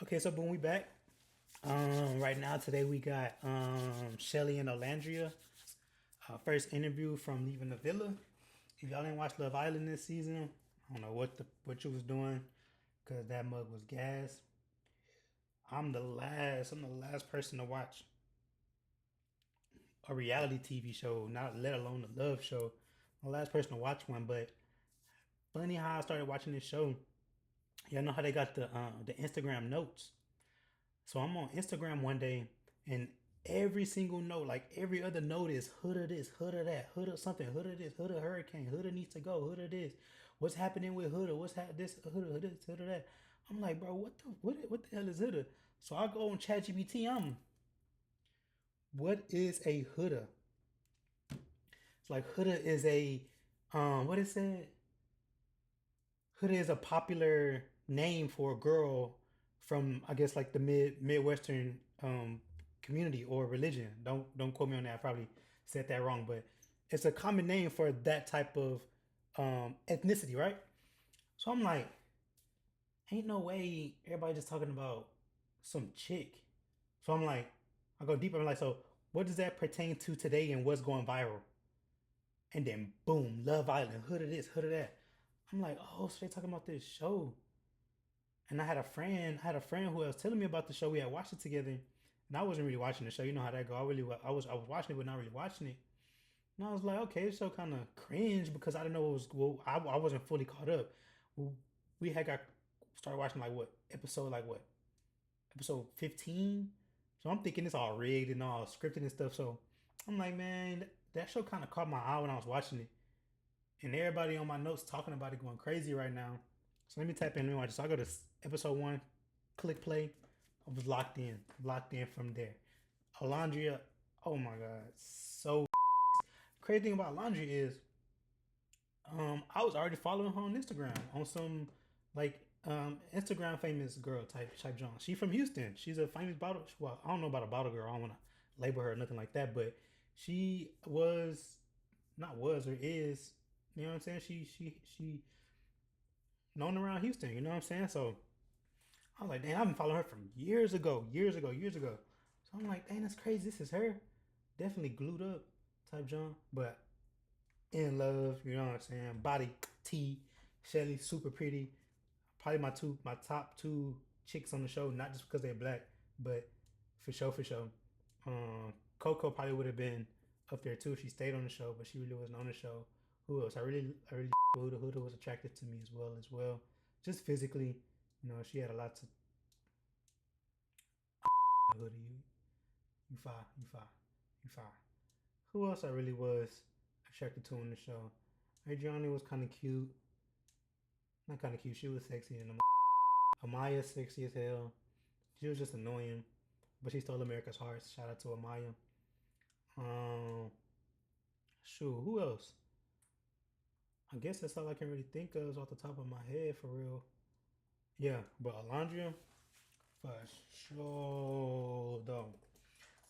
Okay, so boom, we back. Right now today we got Chelly and Olandria. First interview from leaving the villa. If y'all didn't watch Love Island this season, I don't know what you was doing, cause that mug was gas. I'm the last person to watch a reality TV show, not let alone a love show. I'm the last person to watch one, but funny how I started watching this show. Y'all know how they got the Instagram notes. So I'm on Instagram one day, and every single note, like every other note, is hood of this, hood of that, hood of something, hood of this, hood of hurricane, hood of needs to go, hood of this. What's happening with hood of this, hood of this, hood of that? I'm like, bro, what the hell is hood? So I go on ChatGPT. What is a hood? It's like hood is a what is it? Hood is a popular name for a girl from, I guess, like the Midwestern community or religion. Don't quote me on that. I probably said that wrong, but it's a common name for that type of ethnicity, right? So I'm like, ain't no way everybody just talking about some chick. So I'm like, I go deeper. I'm like, so what does that pertain to today and what's going viral? And then boom, Love Island, hood of this, hood of that. I'm like, oh, so they talking about this show. And I had a friend who was telling me about the show. We had watched it together, and I wasn't really watching the show. You know how that go. I was watching it, but not really watching it. And I was like, okay, this show kind of cringe because I didn't know it was. Well, I wasn't fully caught up. We had got started watching episode 15. So I'm thinking it's all rigged and all scripted and stuff. So I'm like, man, that show kind of caught my eye when I was watching it, and everybody on my notes talking about it going crazy right now. So let me tap in and watch it. So I go to episode 1, click play. I was locked in from there. Olandria, oh my god, so crazy thing about Laundry is, I was already following her on Instagram on some like Instagram famous girl type John. She from Houston. She's a famous bottle. Well, I don't know about a bottle girl. I don't want to label her or nothing like that, but she was not was or is. You know what I'm saying? She known around Houston. You know what I'm saying? So I was like, dang, I've been following her from years ago, years ago, years ago. So I'm like, dang, that's crazy. This is her. Definitely glued up type John, but in love. You know what I'm saying? Body T, Shelly, super pretty. Probably my top two chicks on the show, not just because they're black, but for sure. Coco probably would have been up there too if she stayed on the show, but she really wasn't on the show. Who else? I really Huda. Huda was attractive to me as well. Just physically, she had a lot to Huda. You fire, you fire, you fire. Who else I really was attracted to on the show? Adriana was kind of cute. Not kind of cute. She was sexy. And Amaya sexy as hell. She was just annoying, but she stole America's hearts. Shout out to Amaya. Um, shoot, who else? I guess that's all I can really think of off the top of my head for real. Yeah, but Alondria for sure though.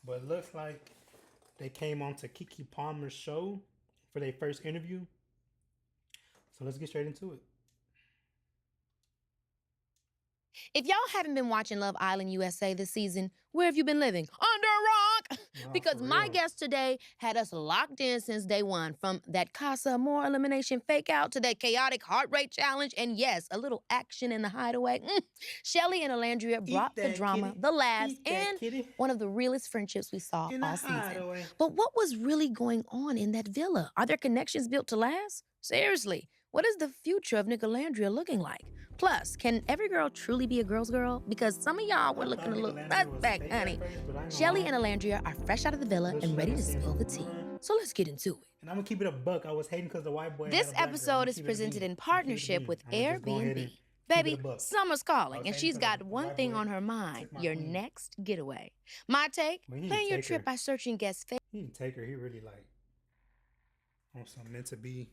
But it looks like they came on to Keke Palmer's show for their first interview. So let's get straight into it. If y'all haven't been watching Love Island USA this season, where have you been living? Under a rock! Nah, Because for my real. guest today had us locked in since day one, from that Casa More elimination fake out to that chaotic heart rate challenge, and yes, a little action in the hideaway. Shelly and Olandria Eat brought the that drama, kitty. the laughs, Eat that and kitty. one of the realest friendships we saw In the all season. hideaway. But what was really going on in that villa? Are there connections built to last? Seriously, what is the future of Nick Olandria looking like? Plus, can every girl truly be a girl's girl? Because some of y'all were looking a little suspect, honey. Shelly and Olandria are fresh out of the villa and ready to spill the tea. So let's get into it. And I'm gonna keep it a buck. I was hating because the white boy. This episode is presented in partnership with Airbnb. Baby, summer's calling, and she's got one thing on her mind: your next getaway. My take: plan your trip by searching guest favorites. He didn't take her. He really like on some meant to be,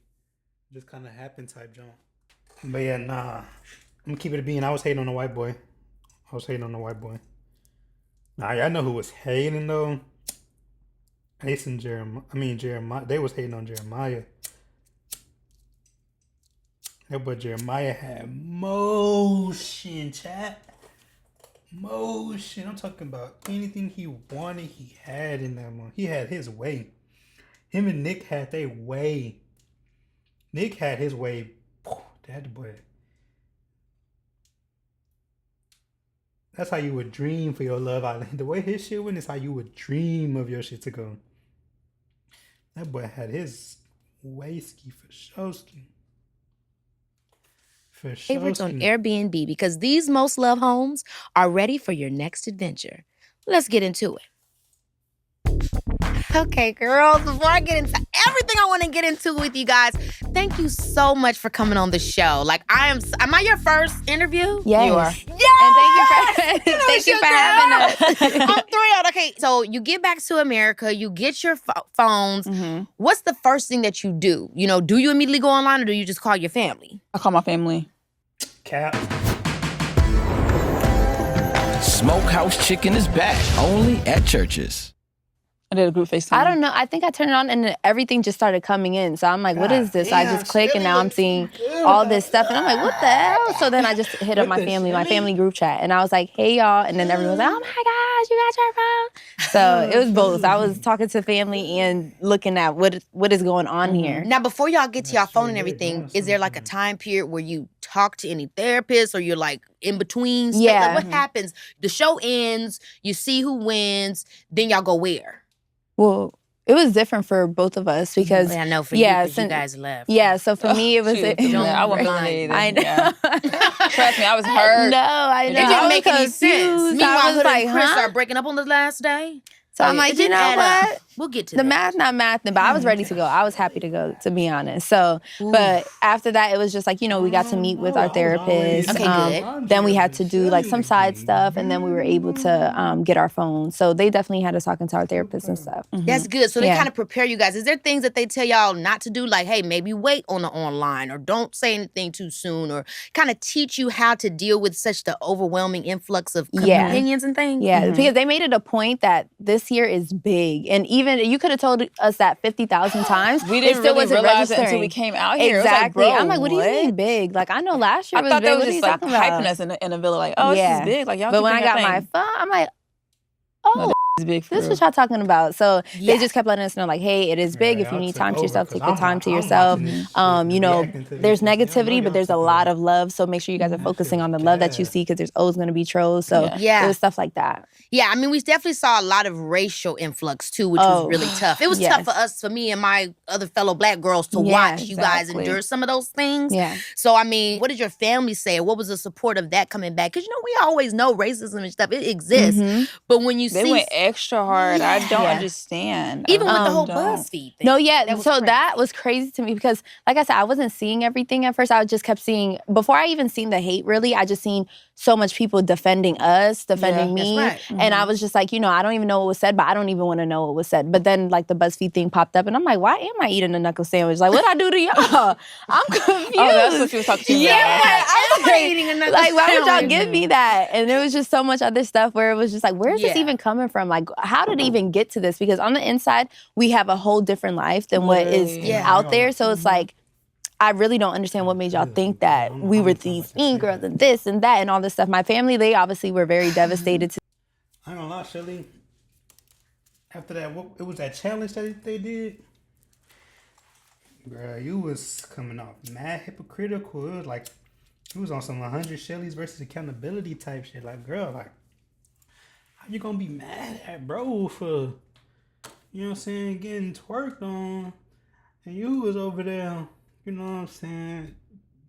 just kind of happen type jump. But yeah, nah. I'm gonna keep it a bean. I was hating on the white boy. Nah, y'all know who was hating though. Ace and Jeremiah. They was hating on Jeremiah. That boy Jeremiah had motion, chat. motion. I'm talking about anything he wanted, he had in that moment. He had his way. Him and Nick had their way. Nick had his way. That boy. That's how you would dream for your love island. The way his shit went is how you would dream of your shit to go. That boy had his way ski for showski. For Favorites on showski. Airbnb because these most loved homes are ready for your next adventure. Let's get into it. Okay, girls, before I get into everything I want to get into with you guys, thank you so much for coming on the show. Like, am I your first interview? Yes. You are. Yes! And thank you for having us. I'm thrilled. Okay, so you get back to America, you get your phones. Mm-hmm. What's the first thing that you do? You know, do you immediately go online or do you just call your family? I call my family. Cap. Smokehouse Chicken is back, only at churches. I did a group FaceTime. I don't know. I think I turned it on and everything just started coming in. So I'm like, what is this? I just click and now I'm seeing all this stuff. And I'm like, what the hell? So then I just hit up my family group chat. And I was like, hey, y'all. And then everyone was like, oh, my gosh, you got your phone. So it was both. I was talking to family and looking at what is going on here. Now, before y'all get to y'all phone and everything, is there like a time period where you talk to any therapists or you're like in between? Yeah. Like, what happens? The show ends, you see who wins, then y'all go where? Well, it was different for both of us because I know for yeah, you, 'cause you since- guys left. yeah. So for me, it was I wasn't feeling it either. I know. Yeah. Trust me, I was hurt. No, I know. It I didn't was make any sense. confused. Meanwhile, I was Hood like, and Chris huh? are breaking up on the last day. So I'm like, It you didn't know add up. what? We'll get to The that. math, not math, but I was ready to go. I was happy to go, to be honest. So, but after that, it was just like, we got to meet with our therapist. Okay, good. Then we had to do like some side stuff, and then we were able to get our phone. So they definitely had us talking to our therapist and stuff. That's good. So they Yeah. kind of prepare you guys. Is there things that they tell y'all not to do? Like, hey, maybe wait on the online or don't say anything too soon or kind of teach you how to deal with such the overwhelming influx of Yeah. opinions and things? Yeah, because they made it a point that this year is big. And even you could have told us that 50,000 times. We it didn't still really wasn't realize it registering. until we came out here. Exactly. It was like, bro, I'm like, what do you mean big? Like, I know last year I was thought big. that was What are just you like talking hyping about? us in a villa, like, oh, this is big. Like, y'all But keep when I doing got your my thing. phone, I'm like, oh, It's big for this is real. what y'all talking about. So Yeah. they just kept letting us know, like, hey, it is big. Yeah, If you I need took time to over yourself, 'cause take the time to I'm yourself. watching this shit, There's reacting to this shit. negativity, Y'all but there's a took lot over. of love. So make sure you guys are focusing on the love that you bad. see because there's always going to be trolls. So Yeah. it was stuff like that. Yeah, I mean, we definitely saw a lot of racial influx too, which was Oh, really tough. It was yes. tough for us, for me and my other fellow Black girls to Yeah, watch you guys exactly. endure some of those things. Yeah. So, I mean, what did your family say? What was the support of that coming back? Because, we always know racism and stuff, it exists. Mhm. But when you They see, went extra hard. I don't Yeah. understand. even with the I whole don't. BuzzFeed thing. No, yeah. was So crazy. that was crazy to me because, like I said, I wasn't seeing everything at first. I just kept seeing, before I even seen the hate, really, I just seen so much people defending us, defending that's me. right. And I was just like, I don't even know what was said, but I don't even want to know what was said. But then, like, the BuzzFeed thing popped up, and I'm like, why am I eating a knuckle sandwich? Like, what'd I do to y'all? I'm confused. Oh, that's what you was talking to me Yeah, about. I was Am I like, eating a knuckle like, why would y'all sandwich? give me that? And there was just so much other stuff where it was just like, where is this Yeah. even coming from? Like, how did it even get to this? Because on the inside, we have a whole different life than what is Literally. Yeah. out there. So it's like, I really don't understand what made y'all think that we were these mean girls and this and that and all this stuff. My family, they obviously were very devastated. I ain't gonna lie, Shelly. After that, it was that challenge that they did. Girl, you was coming off mad hypocritical. It was like you was on some 100 Shellys versus accountability type shit. Like, girl, like, how you gonna be mad at bro for, you know what I'm saying, getting twerked on, and you was over there, you know what I'm saying,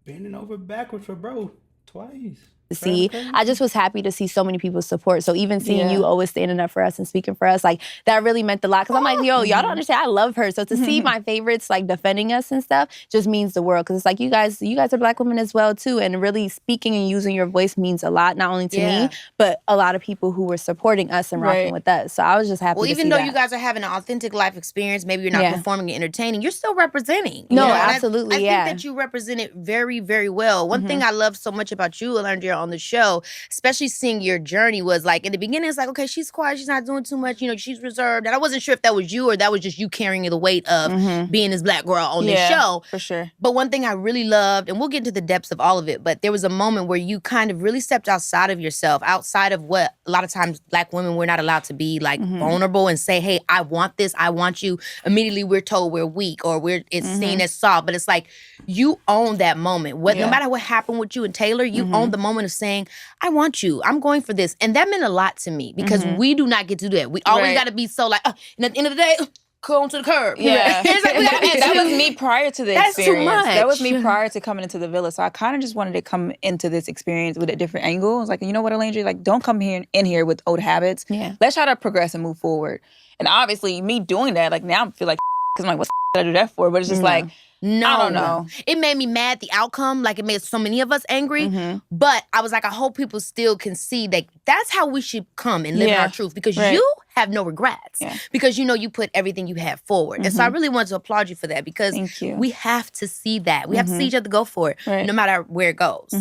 bending over backwards for bro twice. To see. I just was happy to see so many people support. So even seeing you always standing up for us and speaking for us, like, that really meant a lot. Because I'm like, yo, y'all don't understand. I love her. So to see my favorites like defending us and stuff just means the world. Because it's like you guys are Black women as well too, and really speaking and using your voice means a lot, not only to me, but a lot of people who were supporting us and rocking with us. So I was just happy. Well, to even see though that. you guys are having an authentic life experience, maybe you're not Yeah. performing and entertaining, you're still representing. No, And absolutely, I yeah. think that you represent it very, very well. One thing I love so much about you, Olandria, on the show, especially seeing your journey, was like in the beginning, it's like, okay, she's quiet, she's not doing too much, you know, she's reserved. And I wasn't sure if that was you or that was just you carrying the weight of being this black girl on this show. For sure. But one thing I really loved, and we'll get into the depths of all of it, but there was a moment where you kind of really stepped outside of yourself, outside of what a lot of times black women, we're not allowed to be like vulnerable and say, hey, I want this, I want you. Immediately we're told we're weak or it's seen as soft. But it's like you own that moment. No matter what happened with you and Taylor, you own the moment of saying, I want you, I'm going for this. And that meant a lot to me because we do not get to do that. We always got to be so like, and at the end of the day, go on to the curb. Yeah. Like, that was me prior to the That's experience. too much. That was me prior to coming into the villa. So I kind of just wanted to come into this experience with a different angle. I was like, you know what, Olandria? Like, don't come in here with old habits. Yeah. Let's try to progress and move forward. And obviously, me doing that, like now I feel like, because I'm like, what did I do that for? But it's just like, no. I don't know. It made me mad, the outcome. Like, it made so many of us angry. But I was like, I hope people still can see that that's how we should come and live in our truth. Because you have no regrets. Yeah. Because you know you put everything you have forward. And so I really wanted to applaud you for that. Because we have to see that. We have to see each other go for it. No matter where it goes.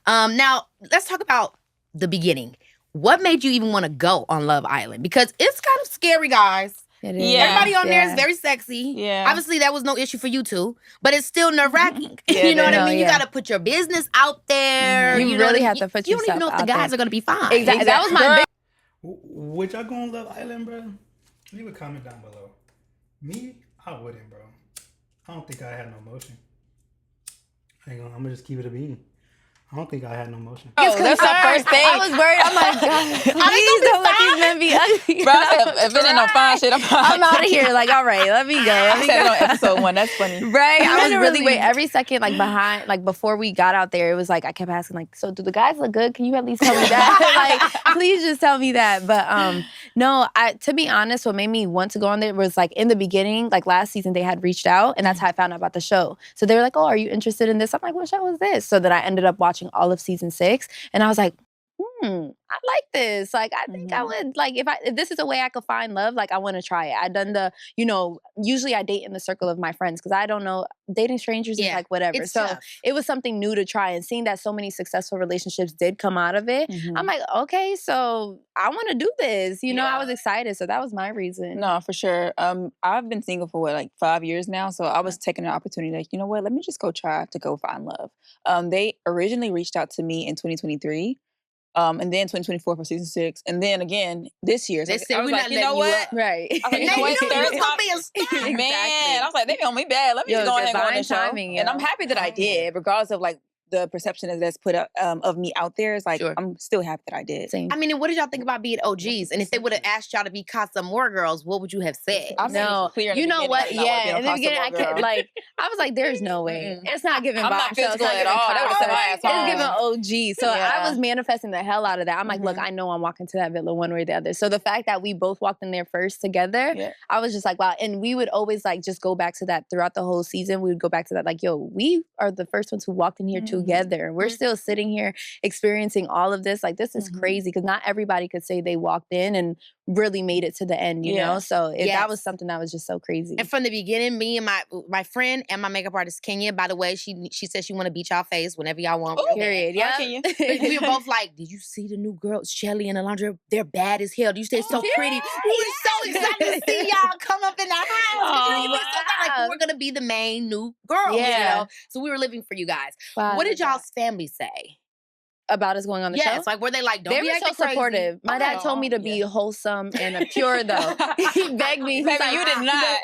Now, let's talk about the beginning. What made you even want to go on Love Island? Because it's kind of scary, guys. It is. Yeah. Everybody on there is very sexy. Yeah. Obviously, that was no issue for you two, but it's still nerve-wracking. Yeah, you know what I no, mean? You yeah. got to put your business out there. You know really what I have mean? to put You don't even know yourself if the out guys there. are going to be fine. Exactly. That was my big. Would y'all go on Love Island, bro? Leave a comment down below. Me, I wouldn't, bro. I don't think I had no motion. I'm gonna just keep it a bean. I don't think I had no motion. Oh, that's our first thing. I was worried. I'm like, God, please don't let these men be ugly. Bro, I said, if it ain't no fine shit, I'm out of here. Like, all right, let me go. Let I me said it go. on episode 1. That's funny. Right? I was really Literally. waiting every second, like behind, like before we got out there, it was like, I kept asking, like, so do the guys look good? Can you at least tell me that? Like, please just tell me that. But no, to be honest, what made me want to go on there was like in the beginning, like last season, they had reached out and that's how I found out about the show. So they were like, oh, are you interested in this? I'm like, what show is this? So then I ended up watching all of season 6 and I was like, I like this. Like, I think I would, like, if this is a way I could find love, like, I want to try it. I've done usually I date in the circle of my friends because I don't know, dating strangers is like whatever. It's so tough. it was something new to try, and seeing that so many successful relationships did come out of it, I'm like, okay, so I want to do this. You know, I was excited. So that was my reason. No, for sure. I've been single for like 5 years now, so I was taking an opportunity, like, you know what? Let me just go try to go find love. They originally reached out to me in 2023. And then 2024 for season 6, and then again this year. So I was like, you know what? Right. I was like, you know Now what? you know Third it's gonna time- be a star. Man, I was like, they on me bad. Let me just go ahead and go on this show. Timing, And I'm happy that I did, regardless of like the perception that's put up of me out there. It's like, I'm still happy that I did. Same. I mean, and what did y'all think about being OGs? And if they would have asked y'all to be Casa More Girls, what would you have said? I made it clear in the you know beginning what? that I wanna be Yeah, a in the Casa beginning, I More could girl. like. I was like, "There's no way. It's not giving I'm not bombshell. It's physical not at giving all. That would've sent my ass It's home. giving OG." So Yeah. I was manifesting the hell out of that. I'm like, "Look, I know I'm walking to that villa one way or the other." So the fact that we both walked in there first together, I was just like, "Wow!" And we would always like just go back to that throughout the whole season. We would go back to that, like, "Yo, we are the first ones who walked in here together. We're still sitting here experiencing all of this. Like, this is crazy because not everybody could say they walked in and really made it to the end, you know? So that was something that was just so crazy. And from the beginning, me and my friend and my makeup artist, Kenya, by the way, she said she want to beat y'all face whenever y'all want. Ooh, period. Yeah. We were both like, did you see the new girls, Chelly and Olandria? They're bad as hell. You stay so pretty. We were so excited to see y'all come up in the house. We were so excited, like, we're going to be the main new girls, you know? So we were living for you guys. Wow, what did y'all's family say? About us going on the show? Yes, like were they like, don't they be were acting so supportive. crazy? My dad told me to be wholesome and pure, though. He begged me. He was Baby, like, you did not.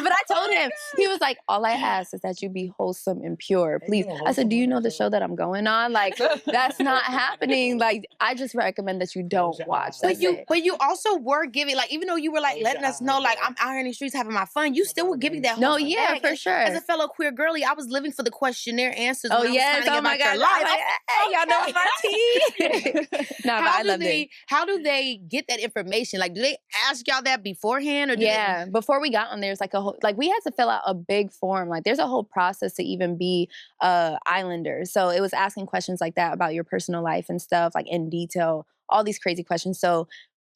But I told him, he was like, all I ask is that you be wholesome and pure, please. I said, do you know the show that I'm going on? Like, that's not happening. Like, I just recommend that you don't watch. But you also were giving, like, even though you were like letting us know, like, I'm out here in the streets having my fun, you still were giving that No, wholesome yeah, bag. for sure. As a fellow queer girly, I was living for the questionnaire answers. Oh, when I was yes. finding Oh, my about your God. life. Like, hey, y'all know my tea. No, but I loved it. How do they get that information? Like, do they ask y'all that beforehand? Or do before we got on there's like a whole, like we had to fill out a big form. Like there's a whole process to even be Islander. So it was asking questions like that about your personal life and stuff, like in detail, all these crazy questions. So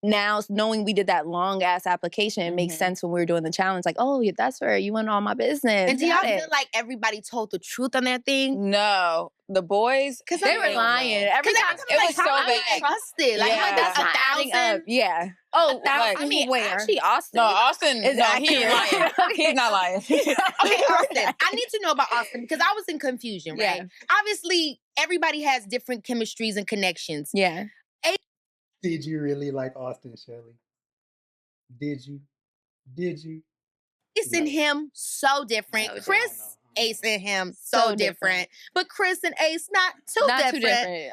now knowing we did that long ass application, it makes sense when we were doing the challenge. Like, oh, yeah, that's her. You want all my business. And do y'all feel like everybody told the truth on that thing? No, the boys, Because they were lying. Every time it was so bad. Trusted. Like, Yeah. that's adding up. 1,000. Yeah. Oh, Like, I mean, where? actually, Austin. No, Austin, is no, he ain't accurate. lying. He's not lying. Okay, Austin. I need to know about Austin because I was in confusion, right? Yeah. Obviously, everybody has different chemistries and connections. Yeah. Did you really like Austin, Shelly? Did you? Ace and him, so different. So Chris, different. Ace and him, So so different. But Chris and Ace, not too different.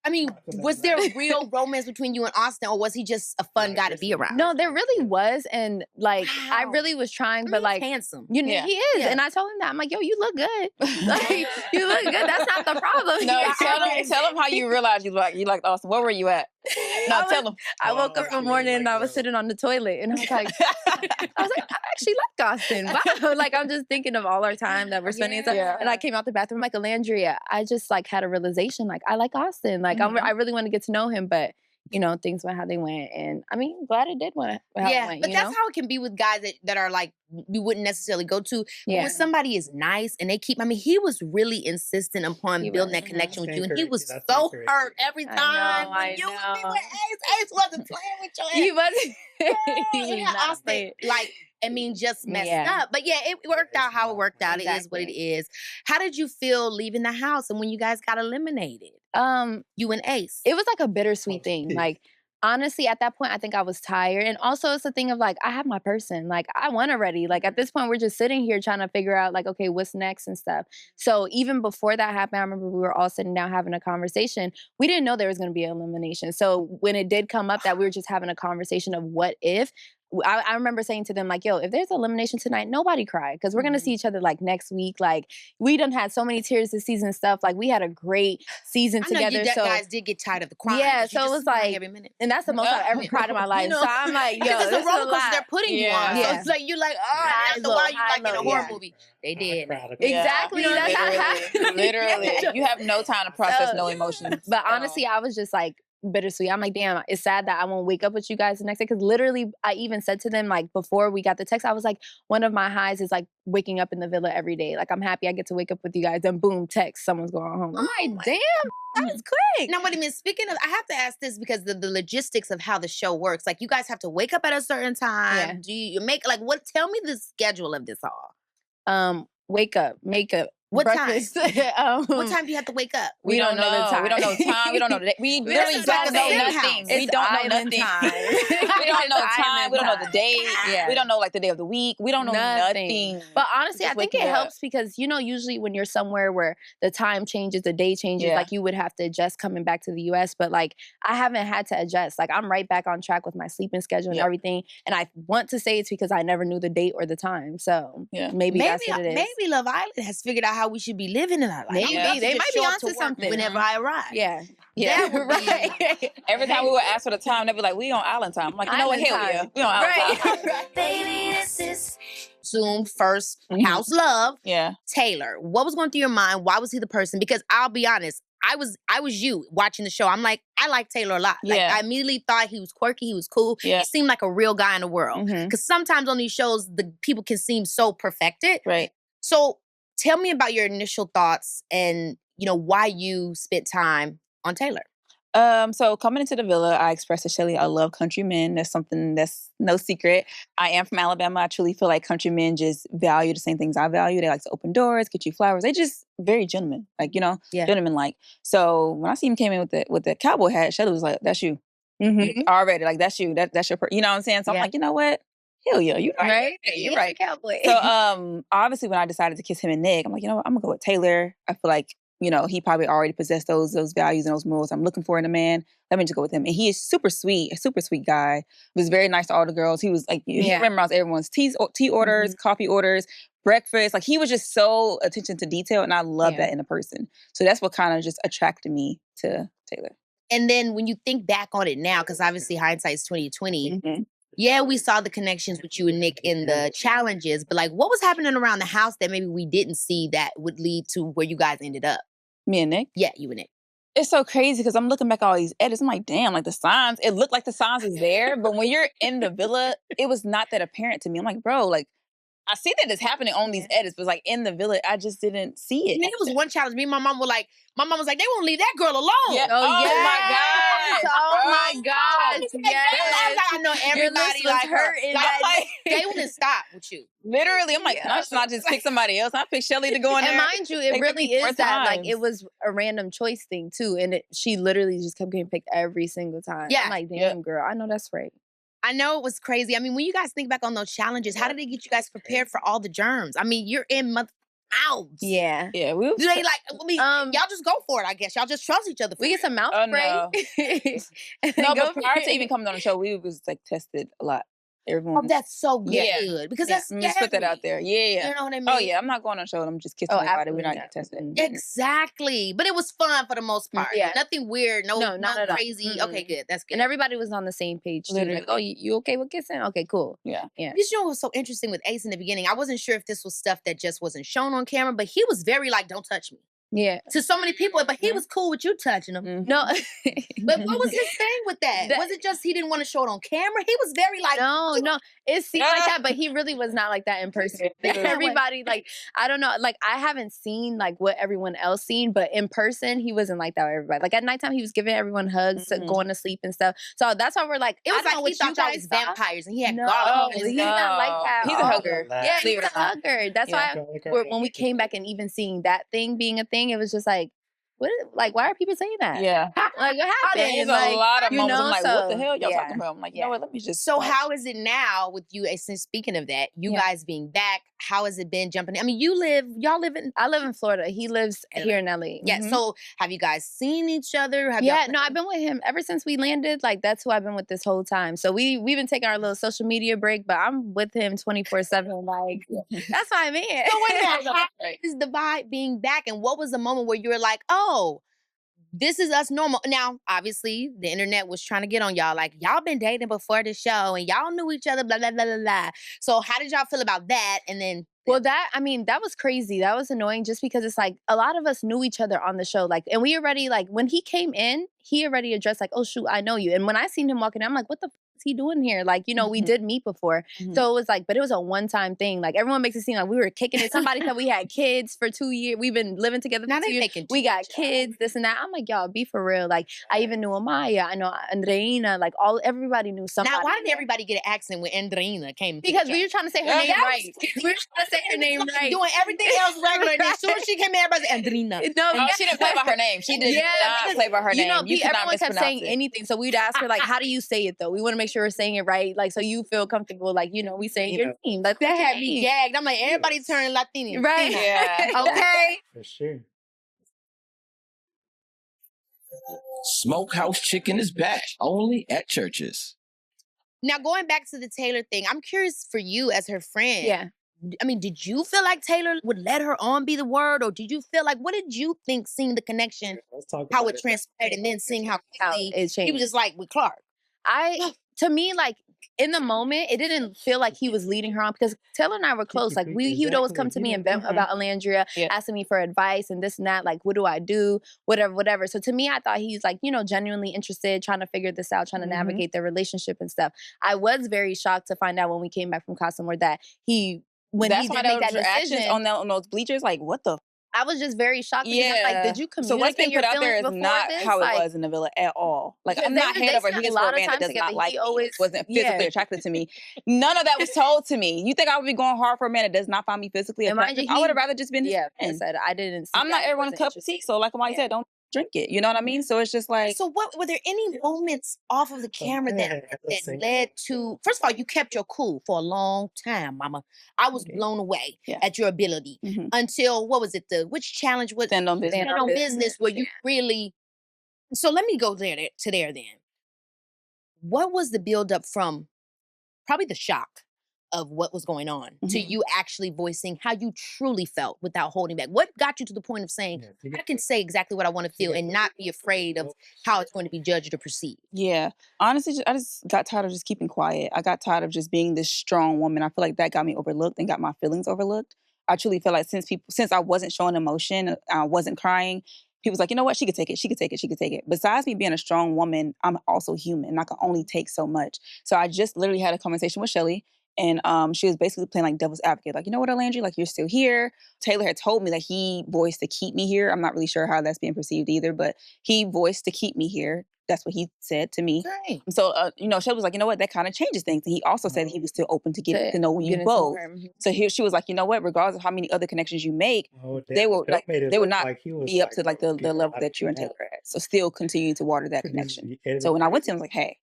I mean, was there a real romance between you and Austin, or was he just a fun guy to be around? No, there really was. And like, I Wow. really was trying, I mean, but like, he's handsome. you know, Yeah. he is. Yeah. And I told him that. I'm like, yo, you look good. Like, you look good. That's not the problem. No, Yeah. tell him how you realized you liked Austin. Where were you at? No, tell him. I woke up Oh, one morning and I like was that. sitting on the toilet and I was like, I actually like Austin. Wow. Like, I'm just thinking of all our time that we're spending. And stuff. Yeah. And I came out the bathroom like, Olandria, I just like had a realization, like, I like Austin. Like, I really want to get to know him, but you know, things went how they went. And I mean, glad it did went how it went, But you that's know? how it can be with guys that are like, we wouldn't necessarily go to. But Yeah. when somebody is nice and they keep, I mean, he was really insistent upon He building was. that connection with That's you. And he was encouraging. so That's hurt every I time know, when I you would be know. with Ace. Ace wasn't playing with your He ass. wasn't. He was Yeah, not Austin, playing. like, I mean, just messed Yeah. up. But yeah, it worked out how it worked out. It is what it Exactly. is. How did you feel leaving the house and when you guys got eliminated? You and Ace. It was like a bittersweet thing. pissed. Like, honestly, at that point, I think I was tired. And also, it's a thing of like, I have my person. Like, I won already. Like, at this point, we're just sitting here trying to figure out, like, okay, what's next and stuff. So, even before that happened, I remember we were all sitting down having a conversation. We didn't know there was going to be an elimination. So, when it did come up that we were just having a conversation of what if, I remember saying to them, like, yo, if there's elimination tonight, nobody cry. Because we're going to see each other, like, next week. Like, we done had so many tears this season and stuff. Like, we had a great season I know together. you so guys did get tired of the crying. Yeah, 'cause you so it just was crying like- every minute. and that's the most I've ever cried in my life. You know? So I'm like, yo, Because it's this a is roller coaster lot. they're putting you Yeah. on. So Yeah. it's like you're like, High after a low, while you high like in a low, horror yeah. movie. They did. Exactly. You know That's what I how mean? it happened. Literally. You have no time to process So- no emotions. But honestly, I was just like bittersweet. I'm like, damn, it's sad that I won't wake up with you guys the next day. Because literally, I even said to them, like, before we got the text, I was like, one of my highs is like waking up in the villa every day. Like, I'm happy I get to wake up with you guys. Then boom, text, someone's going home. I'm like, damn, that was quick. Now, wait a minute. Speaking of, I have to ask this because the logistics of how the show works. Like, you guys have to wake up at a certain time. Yeah. Do you make like what? Tell me the schedule of this all. Wake up, makeup. What breakfast. time? What time do you have to wake up? We don't know the time. We don't know time. We don't know the day. We literally is like don't a know sim nothing. house. We It's don't know island nothing. time. We don't know It's time. island We don't know the time. day. Yeah. We don't know like the day of the week. We don't know nothing. But honestly, Just I think waking it up. helps because, you know, usually when you're somewhere where the time changes, the day changes, Yeah. like you would have to adjust coming back to the US. But like, I haven't had to adjust. Like, I'm right back on track with my sleeping schedule and Yep. everything. And I want to say it's because I never knew the date or the time. So Yeah. maybe that's what it is. Maybe Love Island has figured out how we should be living in our life. Maybe. I'm about to They just might be show up onto to work something. whenever I arrive. Yeah. Yeah. That would be- right. Every time we would ask for the time, they'd be like, we on island time. I'm like, you know what? Island Hell yeah. time. We on island time. Right. Baby, this is Zoom first Mhm. house love. Yeah. Taylor, what was going through your mind? Why was he the person? Because I'll be honest, I was you watching the show. I'm like, I like Taylor a lot. Like, Yeah. I immediately thought he was quirky, he was cool. Yeah. He seemed like a real guy in the world. Mhm. Because sometimes on these shows, the people can seem so perfected. Right. So tell me about your initial thoughts and why you spent time on Taylor. So coming into the villa, I expressed to Chelly, I love country men. That's something that's no secret. I am from Alabama. I truly feel like country men just value the same things I value. They like to open doors, get you flowers. They just very gentlemen, like, Yeah. gentlemen like. So when I see him came in with the cowboy hat, Chelly was like, that's you. Mhm. Already, like, that's you. That's your you know what I'm saying? So I'm Yeah. like, you know what? Hell yeah, you're right. Right? You're Yeah, right. Cowboy. So obviously when I decided to kiss him and Nick, I'm like, you know what, I'm gonna go with Taylor. I feel like, he probably already possessed those values and those morals I'm looking for in a man. Let me just go with him. And he is super sweet, a super sweet guy. Was very nice to all the girls. He was like, he Yeah. memorized everyone's tea orders, coffee orders, breakfast. Like, he was just so attention to detail, and I love Yeah. that in a person. So that's what kind of just attracted me to Taylor. And then when you think back on it now, because obviously hindsight is 2020, Mm-hmm. yeah, we saw the connections with you and Nick in the challenges, but like what was happening around the house that maybe we didn't see that would lead to where you guys ended up? Me and Nick. Yeah, you and Nick. It's so crazy because I'm looking back at all these edits. I'm like, damn, like the signs, it looked like the signs is there. But when you're in the villa, it was not that apparent to me. I'm like, bro, like, I see that it's happening on these edits, but like in the villa, I just didn't see it. I mean, it was one challenge. Me and my mom was like, they won't leave that girl alone. Yeah. Oh, my yes. God. Oh my God. Yes. I know everybody like her. Like, They wouldn't stop with you. Literally, I'm like, can I just not just pick somebody else? I picked Shelly to go in there. And mind you, it Like, really maybe 4 is that. Like, times. it was a random choice thing, too. And she literally just kept getting picked every single time. Yeah. I'm like, damn, girl, I know that's right. I know it was crazy. I mean, when you guys think back on those challenges, how did they get you guys prepared for all the germs? I mean, you're in mouths. Yeah. Yeah, Do they like? I mean, y'all just go for it. I guess y'all just trust each other. We get some mouth Oh, spray. no. And No, then go but prior for to it. even coming on the show, we was like tested a lot. Everyone. Oh, that's so good. Yeah. Because Yeah. that's Just put that out there. Yeah. You know what I mean? Oh yeah, I'm not going on show. I'm just kissing everybody. We're not absolutely getting tested. Exactly. But it was fun for the most part. Yeah. Nothing weird. No, No, not nothing at all. crazy. Okay, good. That's good. And everybody was on the same page, too. Literally. Like, oh, you okay with kissing? Okay, cool. Yeah. This show was so interesting with Ace in the beginning. I wasn't sure if this was stuff that just wasn't shown on camera, but he was very like, don't touch me. Yeah. To so many people, but he was cool with you touching him. No. But what was his thing with that? Was it just he didn't want to show it on camera? He was very like, No. It seemed like that, but he really was not like that in person. Everybody, like, I don't know. Like, I haven't seen, like, what everyone else seen, but in person, he wasn't like that with everybody. Like, at nighttime, he was giving everyone hugs, going to sleep and stuff. So that's why we're like, it was I don't know like he what you thought y'all guys was saw. vampires and he had No, garlic in his he's mouth. not like that. He's a hugger. Yeah, Believe he's it a or not. hugger. That's Yeah. why when we came back and even seeing that thing being a thing, it was just like, why are people saying that? Yeah. Like, what happened? There's Like, a lot of you moments. know, I'm like, what the hell y'all yeah. talking about? I'm like, you know what? Let me just. So how is it now with you? Since speaking of that, you guys being back, how has it been jumping? I mean, I live in Florida. He lives here in LA. Yeah. Mhm. So have you guys seen each other? No, I've been with him ever since we landed. Like, that's who I've been with this whole time. So we've been taking our little social media break, but I'm with him 24/7. Like, that's my man. So wait a minute, how is the vibe being back? And what was the moment where you were like, oh, this is us normal? Now, obviously, the internet was trying to get on y'all. Like, y'all been dating before the show and y'all knew each other, blah, blah, blah, blah, blah. So how did y'all feel about that? And then... Well, that was crazy. That was annoying just because it's like a lot of us knew each other on the show. Like, and we already, like, when he came in, he already addressed like, oh, shoot, I know you. And when I seen him walking in, I'm like, what the is he doing here? Like, you know, we did meet before. So it was like, but it was a one-time thing. Like, everyone makes it seem like we were kicking it. Somebody said we had kids for 2 years. We've been living together for 2 years. We got kids, this and that. I'm like, y'all, be for real. Like, I even knew Amaya. I know Andreina. Like, everybody knew somebody. Now, why did everybody get an accent when Andreina came? Because we were trying to say her name right. We were trying to say her name right. Doing everything else regular. And as soon as she came in, everybody said Andreina. No, she didn't play by her name. She did not play by her name. You know, You cannot everyone kept mispronounce saying it. anything. So we'd ask her, like, how do you say it, though? We want to make sure we're saying it right. Like, so you feel comfortable, like, you know, we saying your name. Like, That had me gagged. I'm like, everybody turning Latino. Right. Yeah. Okay. For sure. Smokehouse Chicken is back, only at churches. Now, going back to the Taylor thing, I'm curious for you as her friend. Yeah. I mean, did you feel like Taylor would let her on be the word? Or did you feel like, what did you think seeing the connection, how it transpired, and then seeing how quickly it changed. he was just like with Clark? To me, like, in the moment, it didn't feel like he was leading her on because Taylor and I were close. Like, he would always come to me and vent about Olandria, asking me for advice and this and that. Like, what do I do? Whatever. So to me, I thought he's like, you know, genuinely interested, trying to figure this out, trying to navigate their relationship and stuff. I was very shocked to find out when we came back from Costumeware that he did make that decision on those bleachers, like, what the? I was just very shocked. Because I'm like, did you communicate So what's being your put out there is feelings not before this? how Like, it was in the villa at all. Like, I'm They not hand over spent hands a for lot a of man time that does together. not like He me, always- wasn't physically attracted to me. None of that was told to me. You think I would be going hard for a man that does not find me physically And mind attractive? you, I would have rather just been his I friend. said I didn't. See I'm not that. everyone's Wasn't cup of interested. tea. So like Amaya said, don't drink it. You know what I mean? So it's just like. So were there any moments off of the camera that led to, first of all, you kept your cool for a long time, mama. I was blown away at your ability until, what was it, which challenge was Stand on business. Stand on business where you really, so let me go there then. What was the buildup from probably the shock of what was going on to you actually voicing how you truly felt without holding back? What got you to the point of saying, I can say exactly what I want to feel and not be afraid of how it's going to be judged or perceived? Yeah. Honestly, I just got tired of just keeping quiet. I got tired of just being this strong woman. I feel like that got me overlooked and got my feelings overlooked. I truly feel like since I wasn't showing emotion, I wasn't crying, he was like, you know what? She could take it. She could take it. She could take it. Besides me being a strong woman, I'm also human and I can only take so much. So I just literally had a conversation with Chelly and she was basically playing like devil's advocate. Like, you know what, Olandria? Like, you're still here. Taylor had told me that he voiced to keep me here. I'm not really sure how that's being perceived either, but he voiced to keep me here. That's what he said to me. Right. So, Shelly was like, you know what? That kind of changes things. And he also said he was still open to get to know you both. So she was like, you know what? Regardless of how many other connections you make, they will not be up to like the level that you and Taylor are at. So still continue to water that connection. So when I went to him, I was like, hey,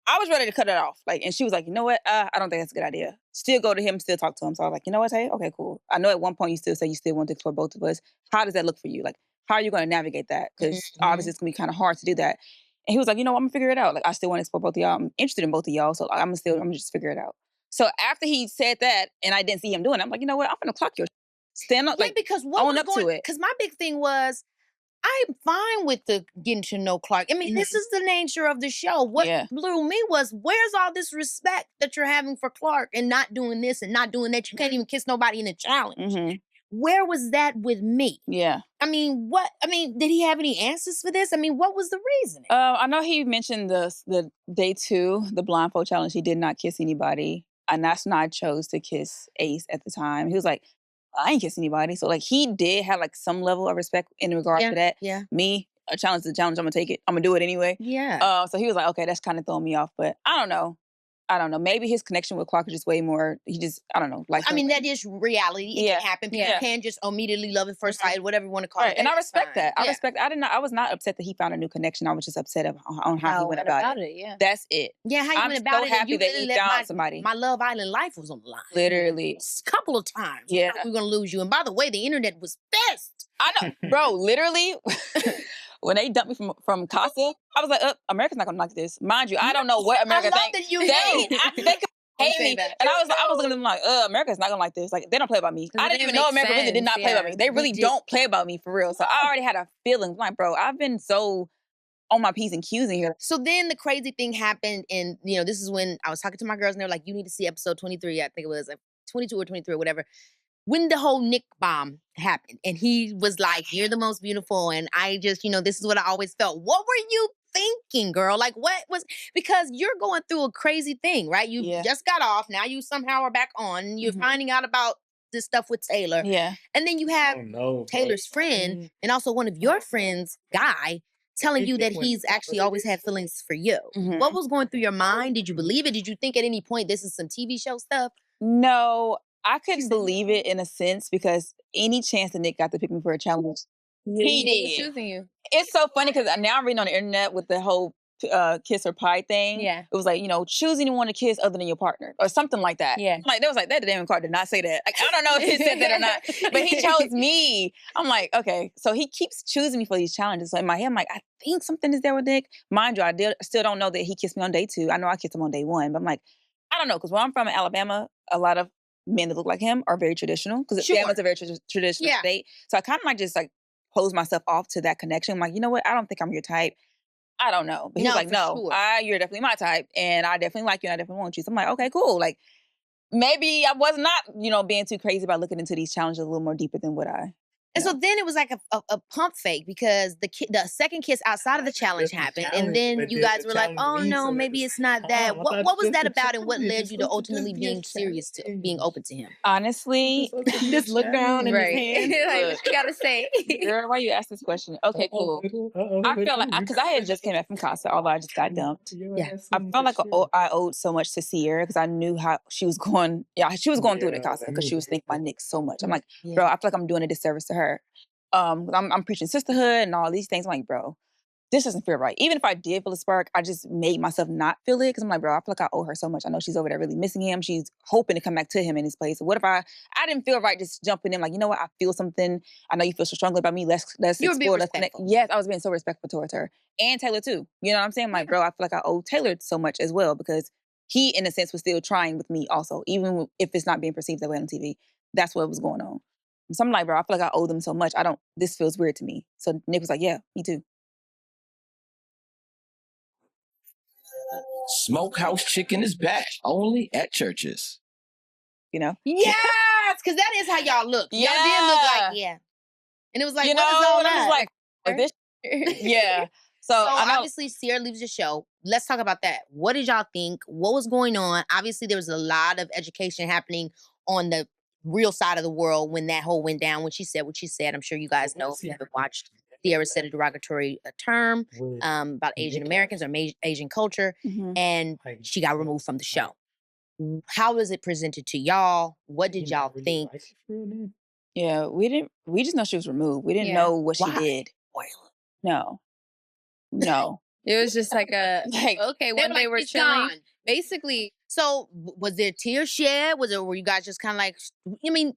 I was ready to cut it off. Like, and she was like, you know what? I don't think that's a good idea. Still go to him, still talk to him. So I was like, you know what, Tay? Okay, cool. I know at one point you still say you still want to explore both of us. How does that look for you? Like, how are you going to navigate that? Because obviously it's going to be kind of hard to do that. And he was like, you know what? I'm going to figure it out. Like, I still want to explore both of y'all. I'm interested in both of y'all. So I'm going to just figure it out. So after he said that and I didn't see him doing it, I'm like, you know what? I'm going to clock your stand up. Yeah, like, because what own was up to it. Because my big thing was, I'm fine with the getting to know Clark. I mean, this is the nature of the show. What blew me was, where's all this respect that you're having for Clark and not doing this and not doing that? You can't even kiss nobody in a challenge. Where was that with me? Yeah. I mean, did he have any answers for this? I mean, what was the reasoning? I know he mentioned the day 2, the blindfold challenge. He did not kiss anybody. And that's when I chose to kiss Ace at the time. He was like, I ain't kiss anybody. So like he did have like some level of respect in regards to that. Yeah. Me, a challenge is a challenge. I'm gonna take it. I'm gonna do it anyway. Yeah. So he was like, okay, that's kind of throwing me off. But I don't know. Maybe his connection with Clark is just way more. I don't know. Like, I mean, that is reality. It can happen. People can just immediately love at first sight, whatever you want to call it. And I respect that. I respect. I was not upset that he found a new connection. I was just upset on how he went about it. Yeah. That's it. Yeah, how you went about it. I'm so happy that he found somebody. My Love Island life was on the line. Literally. A couple of times. Yeah. We were going to lose you. And by the way, the internet was pissed. I know. Bro, literally, when they dumped me from Casa, I was like, America's not going to like this. Mind you, I don't know what America thinks. They could hate me. And I was looking at them like, America's not going to like this. Like, they don't play about me. I didn't even know America really did not play about me. They really don't play about me for real. So I already had a feeling. I'm like, bro, I've been so on my P's and Q's in here. So then the crazy thing happened, and this is when I was talking to my girls, and they were like, you need to see episode 23. I think it was like 22 or 23 or whatever. When the whole Nick bomb happened, and he was like, you're the most beautiful, and I just, this is what I always felt. What were you thinking, girl? Like, what was, because you're going through a crazy thing, right? You just got off, now you somehow are back on, you're finding out about this stuff with Taylor. Yeah. And then you have Taylor's friend, and also one of your friends, Guy, telling you that he's actually always had feelings for you. What was going through your mind? Did you believe it? Did you think at any point this is some TV show stuff? No, I couldn't believe it in a sense because any chance that Nick got to pick me for a challenge, he did. Choosing you. It's so funny because now I'm reading on the internet with the whole kiss or pie thing. Yeah. It was like, choose anyone to kiss other than your partner or something like that. Yeah. Like, they was like, that damn card did not say that. Like, I don't know if he said that or not, but he chose me. I'm like, okay. So he keeps choosing me for these challenges. So in my head, I'm like, I think something is there with Nick. Mind you, I still don't know that he kissed me on day 2. I know I kissed him on day 1, but I'm like, I don't know. Because where I'm from in Alabama, a lot of men that look like him are very traditional because Alabama's a very traditional state. So I kind of just close myself off to that connection. I'm like, you know what? I don't think I'm your type. I don't know. But he was like, no, you're definitely my type. And I definitely like you and I definitely want you. So I'm like, okay, cool. Like, maybe I was not, being too crazy about looking into these challenges a little more deeper than what I... And so then it was like a pump fake because the second kiss outside of the challenge happened. And then you guys were like, oh no, maybe it's not that. What was that about and what led you to ultimately being serious, to being open to him? Honestly, just look down in his hand. Like, what you gotta say? Girl, why you ask this question? Okay, cool. I feel like, because I had just came back from Casa, although I just got dumped. Yeah. I felt like I owed so much to Sierra because I knew how she was going. Yeah, she was going through it at Casa because she was thinking about Nick so much. I'm like, bro, I feel like I'm doing a disservice to her. I'm preaching sisterhood and all these things. I'm like, bro, this doesn't feel right. Even if I did feel a spark, I just made myself not feel it because I'm like, bro, I feel like I owe her so much. I know she's over there really missing him. She's hoping to come back to him in his place. What if I didn't feel right just jumping in like, you know what? I feel something. I know you feel so strongly about me. Let's explore. Let's connect. Yes, I was being so respectful towards her and Taylor too. You know what I'm saying? I'm like, bro, I feel like I owe Taylor so much as well because he, in a sense, was still trying with me also, even if it's not being perceived that way on TV. That's what was going on. So I'm like, bro, I feel like I owe them so much. This feels weird to me. So Nick was like, yeah, me too. Smokehouse Chicken is back, only at churches. Yes, because that is how y'all look. Y'all did look like, and it was like, what is all that? It was like, Like this, yeah. So So I know. obviously Sierra leaves the show. Let's talk about that. What did y'all think? What was going on? Obviously there was a lot of education happening on the real side of the world when that whole went down, when she said what she said. I'm sure you guys know if you haven't watched. Sierra said a derogatory term With about Asian Nick, Americans or Asian culture, Mhm. and like, she got removed from the show. How was it presented to y'all? What did did y'all not really think? like it for real, then. Yeah, we just know she was removed. We didn't Yeah. know what she Why? did. No. No. It was just like Like, okay, They're one day like, we're "It's chilling. gone." Basically, So was there tears shed? Were you guys just kind of like, I mean,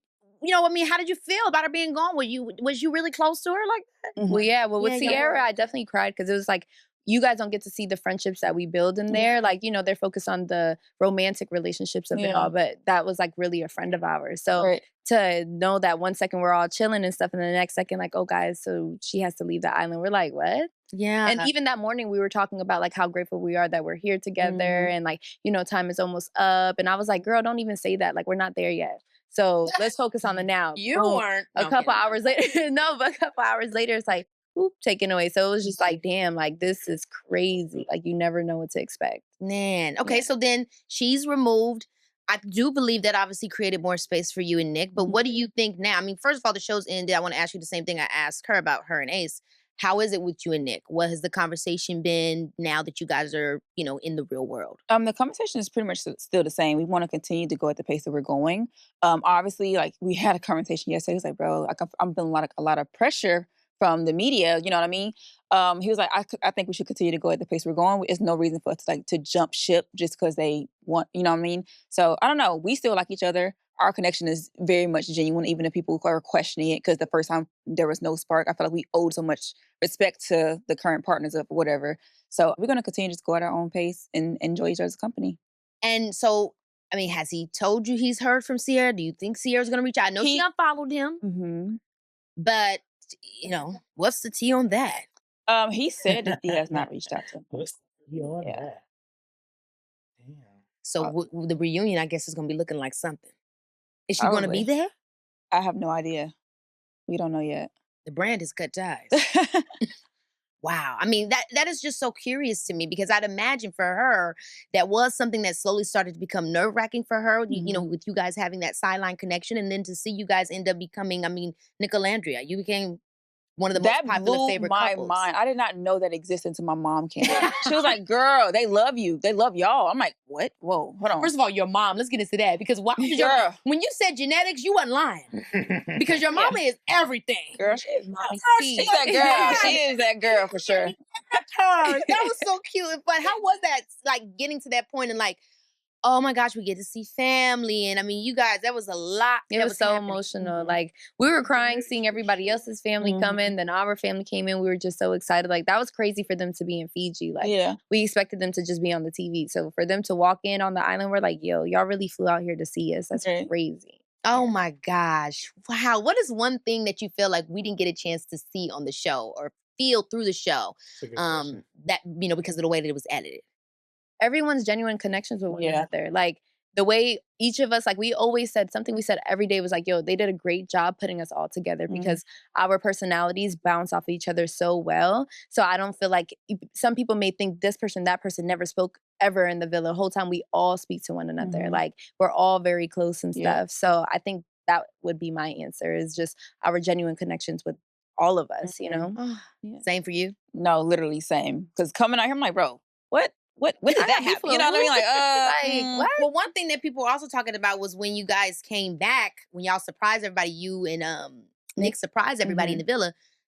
how did you feel about her being gone? Was you really close to her? Like, well, yeah, well, with Yeah, y'all Sierra, were. I definitely cried because it was like, you guys don't get to see the friendships that we build in there. Like, they're focused on the romantic relationships of it all, but that was like really a friend of ours. So right. to know that one second we're all chilling and stuff, and the next second, like, oh, guys, so she has to leave the island. We're like, what? Yeah. And even that morning, we were talking about like how grateful we are that we're here together, and like, time is almost up. And I was like, girl, don't even say that. Like, we're not there yet. So let's focus on the now. You Boom. weren't. A couple hours later, no, but a couple hours later, it's like, whoop, taken away. So it was just like, damn, like this is crazy. Like you never know what to expect. Man. Okay, so then she's removed. I do believe that obviously created more space for you and Nick. But what do you think now? I mean, first of all, the show's ended. I want to ask you the same thing I asked her about her and Ace. How is it with you and Nick? What has the conversation been now that you guys are, in the real world? The conversation is pretty much still the same. We want to continue to go at the pace that we're going. Obviously, like we had a conversation yesterday. He was like, "Bro, like I'm feeling a lot of pressure from the media." You know what I mean? He was like, "I think we should continue to go at the pace we're going. There's no reason for us to jump ship just because they want." You know what I mean? So I don't know. We still like each other. Our connection is very much genuine, even if people are questioning it. Because the first time there was no spark, I felt like we owed so much respect to the current partners of whatever. So we're going to continue to just go at our own pace and enjoy each other's company. And so, I mean, has he told you he's heard from Sierra? Do you think Sierra's going to reach out? I know she unfollowed him, Mm-hmm. but, what's the tea on that? He said that he has not reached out to him. What's the deal on Yeah. that? Damn. So the reunion, I guess, is going to be looking like something. Is she going to be Probably. there? I have no idea. We don't know yet. The brand has cut ties. Wow. I mean, that is just so curious to me because I'd imagine for her, that was something that slowly started to become nerve-wracking for her, with you guys having that sideline connection, and then to see you guys end up becoming, Nick Olandria. You became one of the most popular favorite my couples. mind. I did not know that existed until my mom came in. She was like, "Girl, they love you. They love y'all." I'm like, "What? Whoa, hold on." First of all, your mom. Let's get into that because when you said genetics, you wasn't lying because your mama is everything. Girl, she is mommy. She's She's that girl. She is that girl for sure. That was so cute. But how was that, like, getting to that point and like, oh my gosh, we get to see family. And I mean, you guys, that was a lot. It was so emotional. Like we were crying seeing everybody else's family come in. Then our family came in. We were just so excited. Like that was crazy for them to be in Fiji. Like we expected them to just be on the TV. So for them to walk in on the island, we're like, yo, y'all really flew out here to see us. That's crazy. Oh my gosh. Wow. What is one thing that you feel like we didn't get a chance to see on the show or feel through the show? That, because of the way that it was edited. Everyone's genuine connections with one another. Like the way each of us, like we always said, something we said every day was like, yo, they did a great job putting us all together because our personalities bounce off of each other so well. So I don't feel like some people may think this person, that person never spoke ever in the villa. The whole time we all speak to one another. Like we're all very close and stuff. So I think that would be my answer is just our genuine connections with all of us, Same for you? No, literally same. Because coming out here, I'm like, bro, what? When did that happen? You know what I mean? Like, what? Well, one thing that people were also talking about was when you guys came back, when y'all surprised everybody, you and Nick surprised everybody in the villa.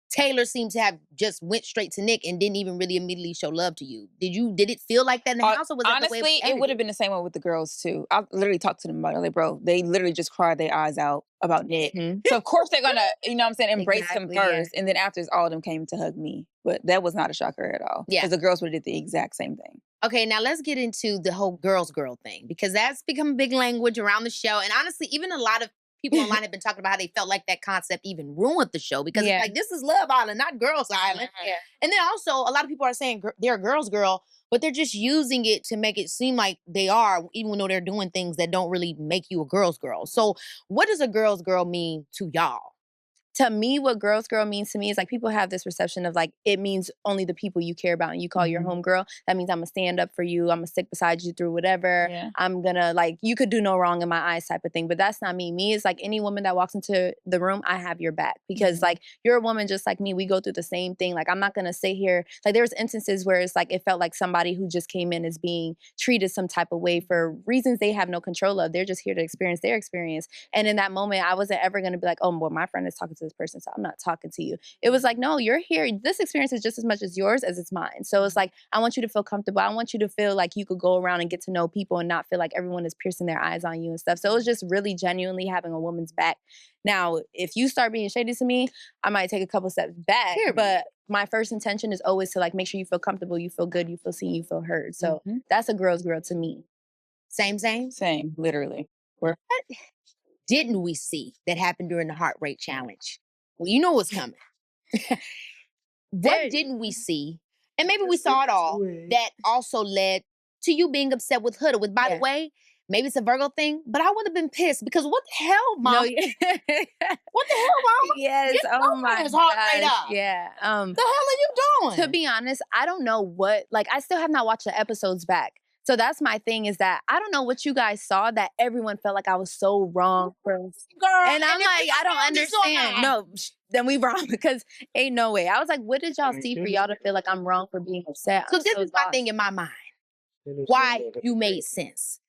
Taylor seemed to have just went straight to Nick and didn't even really immediately show love to you. Did it feel like that in the house? Or was that the way it would have been the same way with the girls too. I literally talked to them about it. Like, bro, they literally just cried their eyes out about Nick. So of course they're gonna, embrace him first. And then after all of them came to hug me. But that was not a shocker at all. Yeah. Because the girls would have did the exact same thing. Okay, now let's get into the whole girl thing because that's become big language around the show. And honestly, even a lot of people online have been talking about how they felt like that concept even ruined the show because it's like, this is Love Island, not Girls Island. And then also, a lot of people are saying they're a girl's girl, but they're just using it to make it seem like they are, even though they're doing things that don't really make you a girl's girl. So what does a girl's girl mean to y'all? to me, what girls girl means to me is like people have this perception of like it means only the people you care about and you call your homegirl. That means I'm gonna stand up for you. I'm gonna stick beside you through whatever. Yeah. I'm gonna like you could do no wrong in my eyes type of thing. But that's not me. Me is like any woman that walks into the room, I have your back because like you're a woman just like me. We go through the same thing. Like I'm not gonna sit here. Like there's instances where it's like it felt like somebody who just came in is being treated some type of way for reasons they have no control of. They're just here to experience their experience. And in that moment, I wasn't ever gonna be like, oh, well, my friend is talking to this person, so I'm not talking to you. It was like, no, you're here. This experience is just as much as yours as it's mine. So it's like, I want you to feel comfortable. I want you to feel like you could go around and get to know people and not feel like everyone is piercing their eyes on you and stuff. So it was just really genuinely having a woman's back. Now, if you start being shady to me, I might take a couple steps back. But my first intention is always to like make sure you feel comfortable, you feel good, you feel seen, you feel heard. So that's a girl's girl to me. Same. Same, literally. What didn't we see that happened during the heart rate challenge? Well, you know what's coming. What didn't we see? And maybe we saw it all. That also led to you being upset with Huda. With, by the way, maybe it's a Virgo thing, but I would have been pissed because what the hell, Mom? No, what the hell, Mama? Yes. Get Oh my his heart rate gosh. up. Yeah. The hell are you doing? To be honest, I don't know what. Like, I still have not watched the episodes back. So that's my thing is that I don't know what you guys saw that everyone felt like I was so wrong for. Girl, and I'm like, I don't understand. No, then we wrong because ain't no way. I was like, what did y'all see for y'all to feel like I'm wrong for being upset? So this is my thing in my mind. Why you made sense.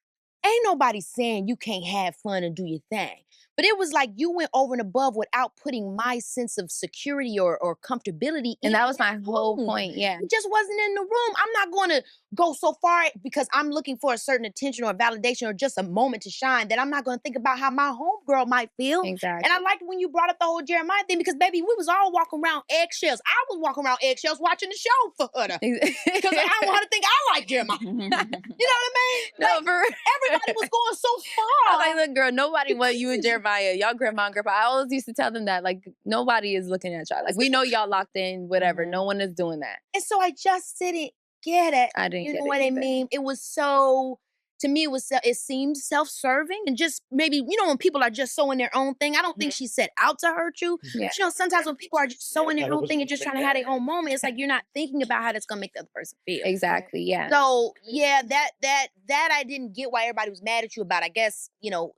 Ain't nobody saying you can't have fun and do your thing. But it was like you went over and above without putting my sense of security or comfortability in. And that was my whole point, yeah. It just wasn't in the room. I'm not going to go so far because I'm looking for a certain attention or validation or just a moment to shine that I'm not going to think about how my homegirl might feel. Exactly. And I liked when you brought up the whole Jeremiah thing because, baby, we was all walking around eggshells. I was walking around eggshells watching the show for Huda. Because I don't want her to think I like Jeremiah. You know what I mean? No, Like, for real. everybody was going so far. I was like, look, girl, nobody want you and Jeremiah. Y'all grandma and grandpa. I always used to tell them that, like, nobody is looking at y'all. Like, we know y'all locked in, whatever. No one is doing that. And so I just didn't get it. I didn't You get know it what I either. mean? It was so, to me, it seemed self-serving and just maybe, you know, when people are just so in their own thing, I don't think she set out to hurt you. Yeah. But, you know, sometimes when people are just so in their own thing and just trying to have their own moment, it's like you're not thinking about how that's going to make the other person feel. Exactly, yeah. So, yeah, that I didn't get why everybody was mad at you about. I guess, you know,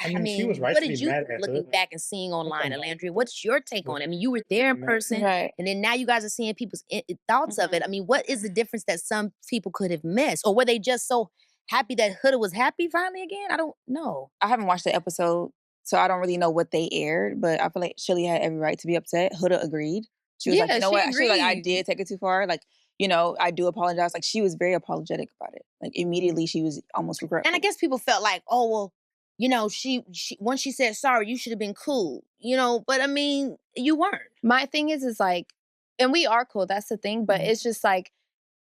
I mean, she was right what to did be you mad think at looking her. back and seeing online, Olandria? What's your take on it? I mean, you were there in person, Right. and then now you guys are seeing people's thoughts of it. I mean, what is the difference that some people could have missed? Or were they just so happy that Huda was happy finally again? I don't know. I haven't watched the episode, so I don't really know what they aired, but I feel like Chelly had every right to be upset. Huda agreed. She was like, Yeah, you know she what? She was like, I agreed. did take it too far. Like, you know, I do apologize. Like, she was very apologetic about it. Like, immediately she was almost regretful. And I guess people felt like, oh, well, you know, she once she said sorry, you should have been cool, you know, but I mean, you weren't. My thing is like, and we are cool, that's the thing, but it's just like,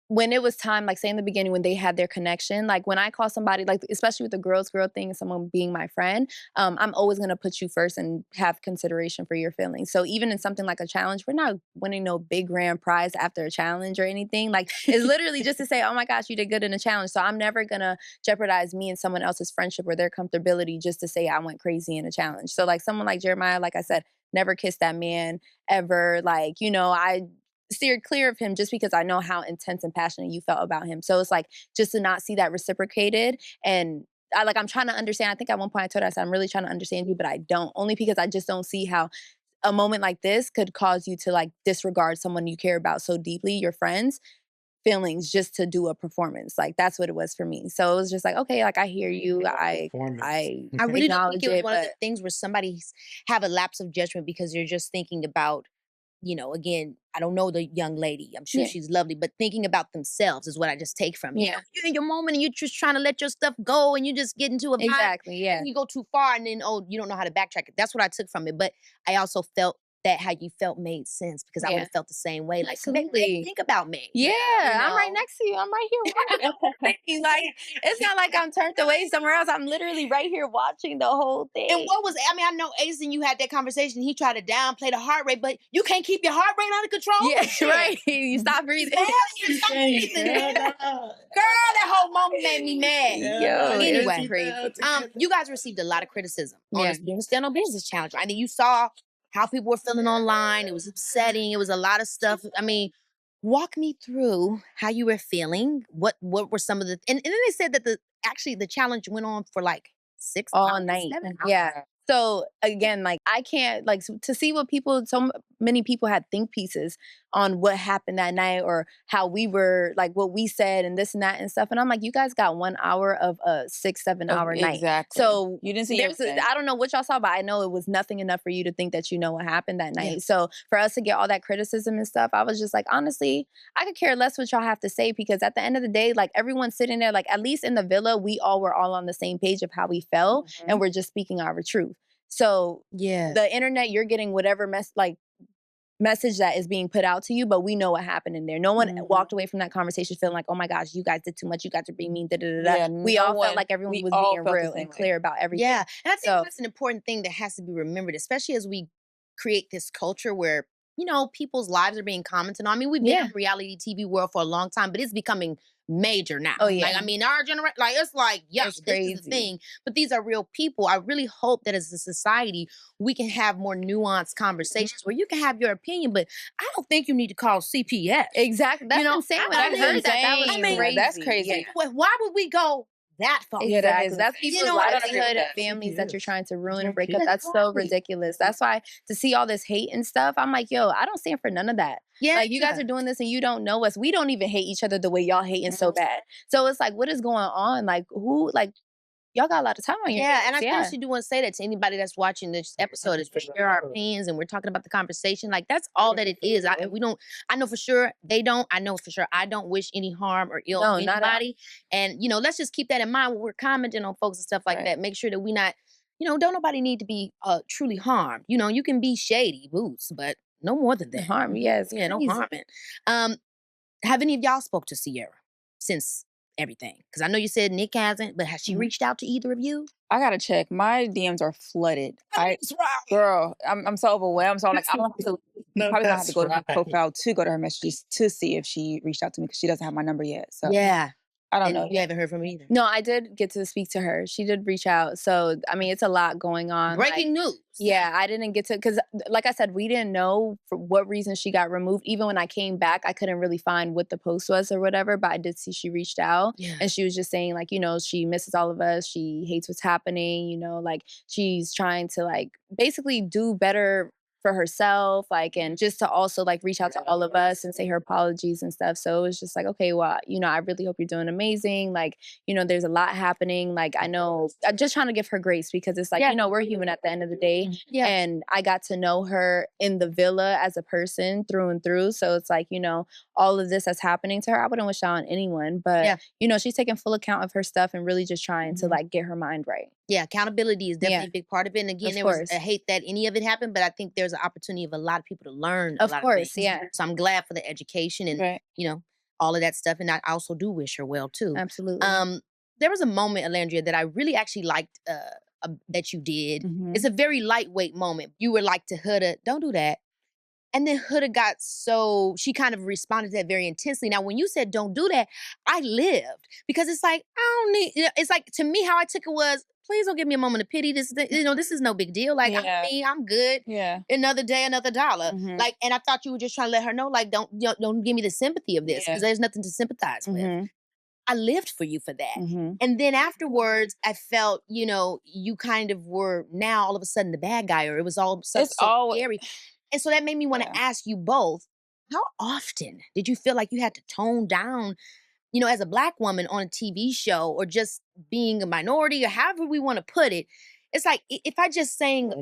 when it was time, like say in the beginning when they had their connection, like when I call somebody, like especially with the girl thing and someone being my friend, I'm always going to put you first and have consideration for your feelings. So even in something like a challenge, we're not winning no big grand prize after a challenge or anything. Like it's literally just to say, oh my gosh, you did good in a challenge. So I'm never going to jeopardize me and someone else's friendship or their comfortability just to say I went crazy in a challenge. So like someone like Jeremiah, like I said, never kissed that man ever. Like, you know, I steered clear of him just because I know how intense and passionate you felt about him. So it's like just to not see that reciprocated. And I'm trying to understand. I think at one point I told her, I said, I'm really trying to understand you, but I don't. Only because I just don't see how a moment like this could cause you to like disregard someone you care about so deeply, your friends' feelings, just to do a performance. Like that's what it was for me. So it was just like, okay, like I hear you. I really don't think it was one of the things where somebody have a lapse of judgment because you're just thinking about, you know, again, I don't know the young lady. I'm sure she's lovely, but thinking about themselves is what I just take from it. Yeah. You're in your moment and you're just trying to let your stuff go and you just get into a vibe. Exactly, yeah. And you go too far and then, oh, you don't know how to backtrack it. That's what I took from it. But I also felt that how you felt made sense because I would have felt the same way. Like, absolutely. think about me. Yeah, you know? I'm right next to you. I'm right here watching. Like, it's not like I'm turned away somewhere else. I'm literally right here watching the whole thing. And what was, I mean, I know Ace and you had that conversation. He tried to downplay the heart rate, but you can't keep your heart rate under control. Yeah, right. You stop breathing. Stop breathing. Girl, that whole moment made me mad. Yo, anyway, you guys received a lot of criticism on this Stand on Business Challenge. I mean, you saw how people were feeling online. It was upsetting. It was a lot of stuff. I mean, walk me through how you were feeling. What were some of the and then they said that the challenge went on for like 6 hours, all night. 7 hours. Yeah. So again, like I can't like to see what people, many people had think pieces on what happened that night or how we were like what we said and this and that and stuff. And I'm like, you guys got 1 hour of a 6-7 hour night. Exactly. So you didn't see everything. I don't know what y'all saw, but I know it was nothing enough for you to think that you know what happened that night. Yeah. So for us to get all that criticism and stuff, I was just like, honestly, I could care less what y'all have to say because at the end of the day, like everyone's sitting there, like at least in the villa, we all were all on the same page of how we felt and we're just speaking our truth. So Yeah. the internet, you're getting whatever message that is being put out to you, but we know what happened in there. No one walked away from that conversation feeling like, oh my gosh, you guys did too much. You guys are being mean. Yeah, we all felt like everyone was being real and clear about everything. Yeah. And I think that's an important thing that has to be remembered, especially as we create this culture where, you know, people's lives are being commented on. I mean, we've been in the reality TV world for a long time, but it's becoming major now. Oh, yeah. Like, I mean, our generation, like, it's like, yeah, It's this is the thing. But these are real people. I really hope that as a society, we can have more nuanced conversations where you can have your opinion, but I don't think you need to call CPS. Exactly. That's insane. When I heard that was crazy. That's crazy. Yeah. Why would we go that far? Exactly. That's people's livelihood and that. families that you're trying to ruin and break Exactly. up. That's so ridiculous. That's why to see all this hate and stuff, I'm like, yo, I don't stand for none of that. Yeah. Like you guys are doing this and you don't know us. We don't even hate each other the way y'all hating so bad. So it's like, what is going on? Like y'all got a lot of time on your hands. And I actually do want to say that to anybody that's watching this episode is to share our opinions and we're talking about the conversation. Like that's all that it is. I know for sure they don't. I know for sure I don't wish any harm or ill on anybody. And, you know, let's just keep that in mind when we're commenting on folks and stuff like that. Make sure that we not, you know, don't nobody need to be truly harmed. You know, you can be shady, boots, but no more than that. Harm, yes. Yeah, no harming. Have any of y'all spoke to Sierra since everything? Because I know you said Nick hasn't, but has she reached out to either of you? I gotta check. My DMs are flooded. Girl, I'm so overwhelmed. So I'm like, I'm probably gonna have to go to my profile to go to her messages to see if she reached out to me because she doesn't have my number yet. So I don't know. You haven't heard from her either. No, I did get to speak to her. She did reach out. So, I mean, it's a lot going on. Breaking news. Yeah, I didn't get to, because like I said, we didn't know for what reason she got removed. Even when I came back, I couldn't really find what the post was or whatever, but I did see she reached out. Yeah. And she was just saying like, you know, she misses all of us. She hates what's happening, you know, like she's trying to like basically do better for herself, like, and just to also like reach out to all of us and say her apologies and stuff. So it was just like, okay, well, you know, I really hope you're doing amazing. Like, you know, there's a lot happening. Like, I know, I'm just trying to give her grace because it's like, you know, we're human at the end of the day. Yeah. And I got to know her in the villa as a person through and through. So it's like, you know, all of this that's happening to her, I wouldn't wish that on anyone. But, you know, she's taking full account of her stuff and really just trying to like get her mind right. Yeah, accountability is definitely a big part of it. And again, there was a hate that any of it happened, but I think there's an opportunity of a lot of people to learn a lot of things. So I'm glad for the education and, you know, all of that stuff. And I also do wish her well, too. Absolutely. There was a moment, Olandria, that I really actually liked that you did. It's a very lightweight moment. You were like to Huda, don't do that. And then Huda got so, she kind of responded to that very intensely. Now, when you said don't do that, I lived. Because it's like, I don't need, it's like, to me, how I took it was, please don't give me a moment of pity. This, you know, this is no big deal. Like, I'm me, I'm good. Yeah. Another day, another dollar. Like, and I thought you were just trying to let her know, like, don't give me the sympathy of this because there's nothing to sympathize with. I lived for you for that. And then afterwards, I felt, you know, you kind of were now all of a sudden the bad guy, or it was all of a sudden so scary. And so that made me want to ask you both, how often did you feel like you had to tone down, you know, as a Black woman on a TV show or just being a minority or however we want to put it? It's like, if I just sang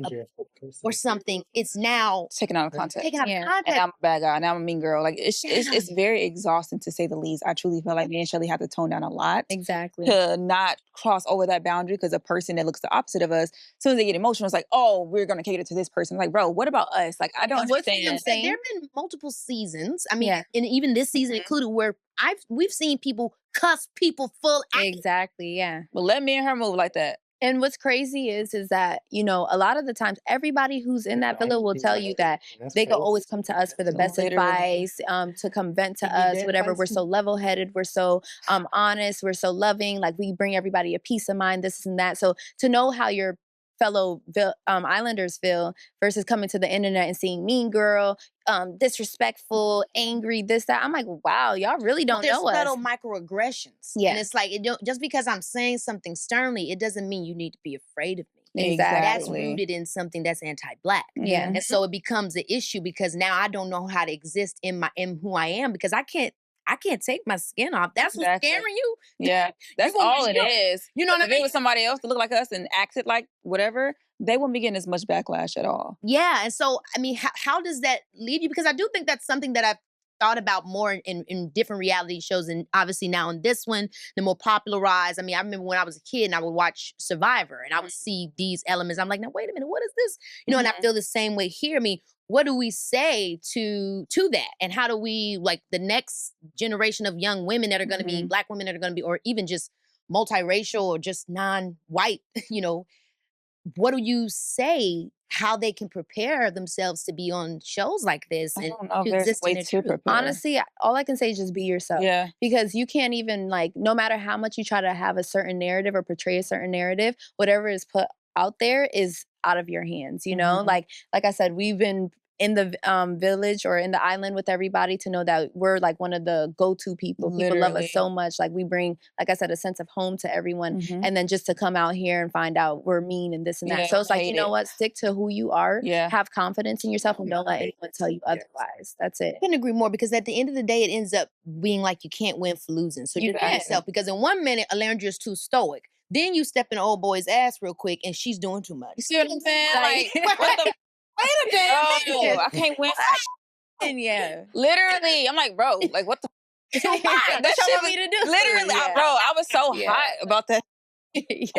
or something, it's now taken out of context. Taken out of context. And I'm a bad guy. Now I'm a mean girl. Like, it's very exhausting to say the least. I truly feel like me and Chelly have to tone down a lot. Exactly. To not cross over that boundary, because a person that looks the opposite of us, as soon as they get emotional, it's like, oh, we're going to cater to this person. Like, bro, what about us? Like, I don't understand. There have been multiple seasons. I mean, and even this season included, where we've seen people cuss people full out. Exactly, yeah. But let me and her move like that. And what's crazy is that, you know, a lot of the times, everybody who's in that villa will tell you that they can always come to us for the best advice, to come vent to us, whatever. We're so level-headed. We're so honest. We're so loving. Like, we bring everybody a peace of mind, this and that. So to know how your fellow Islanders feel versus coming to the internet and seeing Mean Girl, disrespectful, angry, this, that. I'm like, wow, y'all really don't know us. There's subtle microaggressions. Yeah. And it's like, just because I'm saying something sternly, it doesn't mean you need to be afraid of me. Exactly. That's rooted in something that's anti-Black. Yeah. And so it becomes an issue because now I don't know how to exist in who I am because I can't take my skin off. That's what's scaring you. Yeah, that's all it is. You know what I mean? If it was somebody else to look like us and acted like whatever, they wouldn't be getting as much backlash at all. Yeah, and so, I mean, how does that leave you? Because I do think that's something that I've thought about more in different reality shows, and obviously now in this one, the more popularized. I mean, I remember when I was a kid and I would watch Survivor, and I would see these elements. I'm like, now wait a minute, what is this? You know, and I feel the same way here. I mean, what do we say to that? And how do we, like, the next generation of young women that are going to be, Black women that are going to be, or even just multiracial or just non-white, you know, what do you say how they can prepare themselves to be on shows like this and to exist in their truth? Honestly, all I can say is just be yourself. Yeah. Because you can't even, like, no matter how much you try to have a certain narrative or portray a certain narrative, whatever is put out there is out of your hands, you know? Like I said, we've been in the village or in the island with everybody to know that we're like one of the go-to people. People love us so much. Like we bring, like I said, a sense of home to everyone. And then just to come out here and find out we're mean and this and that. So it's like, you know what? Stick to who you are. Have confidence in yourself and don't let anyone tell you otherwise. That's it. I couldn't agree more because at the end of the day, it ends up being like you can't win for losing. So you got yourself because in 1 minute, Olandria's too stoic. Then you step in an old boy's ass real quick and she's doing too much. You see what I'm saying? Like what the wait a minute. I can't win. Yeah. Literally. I'm like, bro, like what the That's what you want me to do. Literally, bro, I was so hot about that.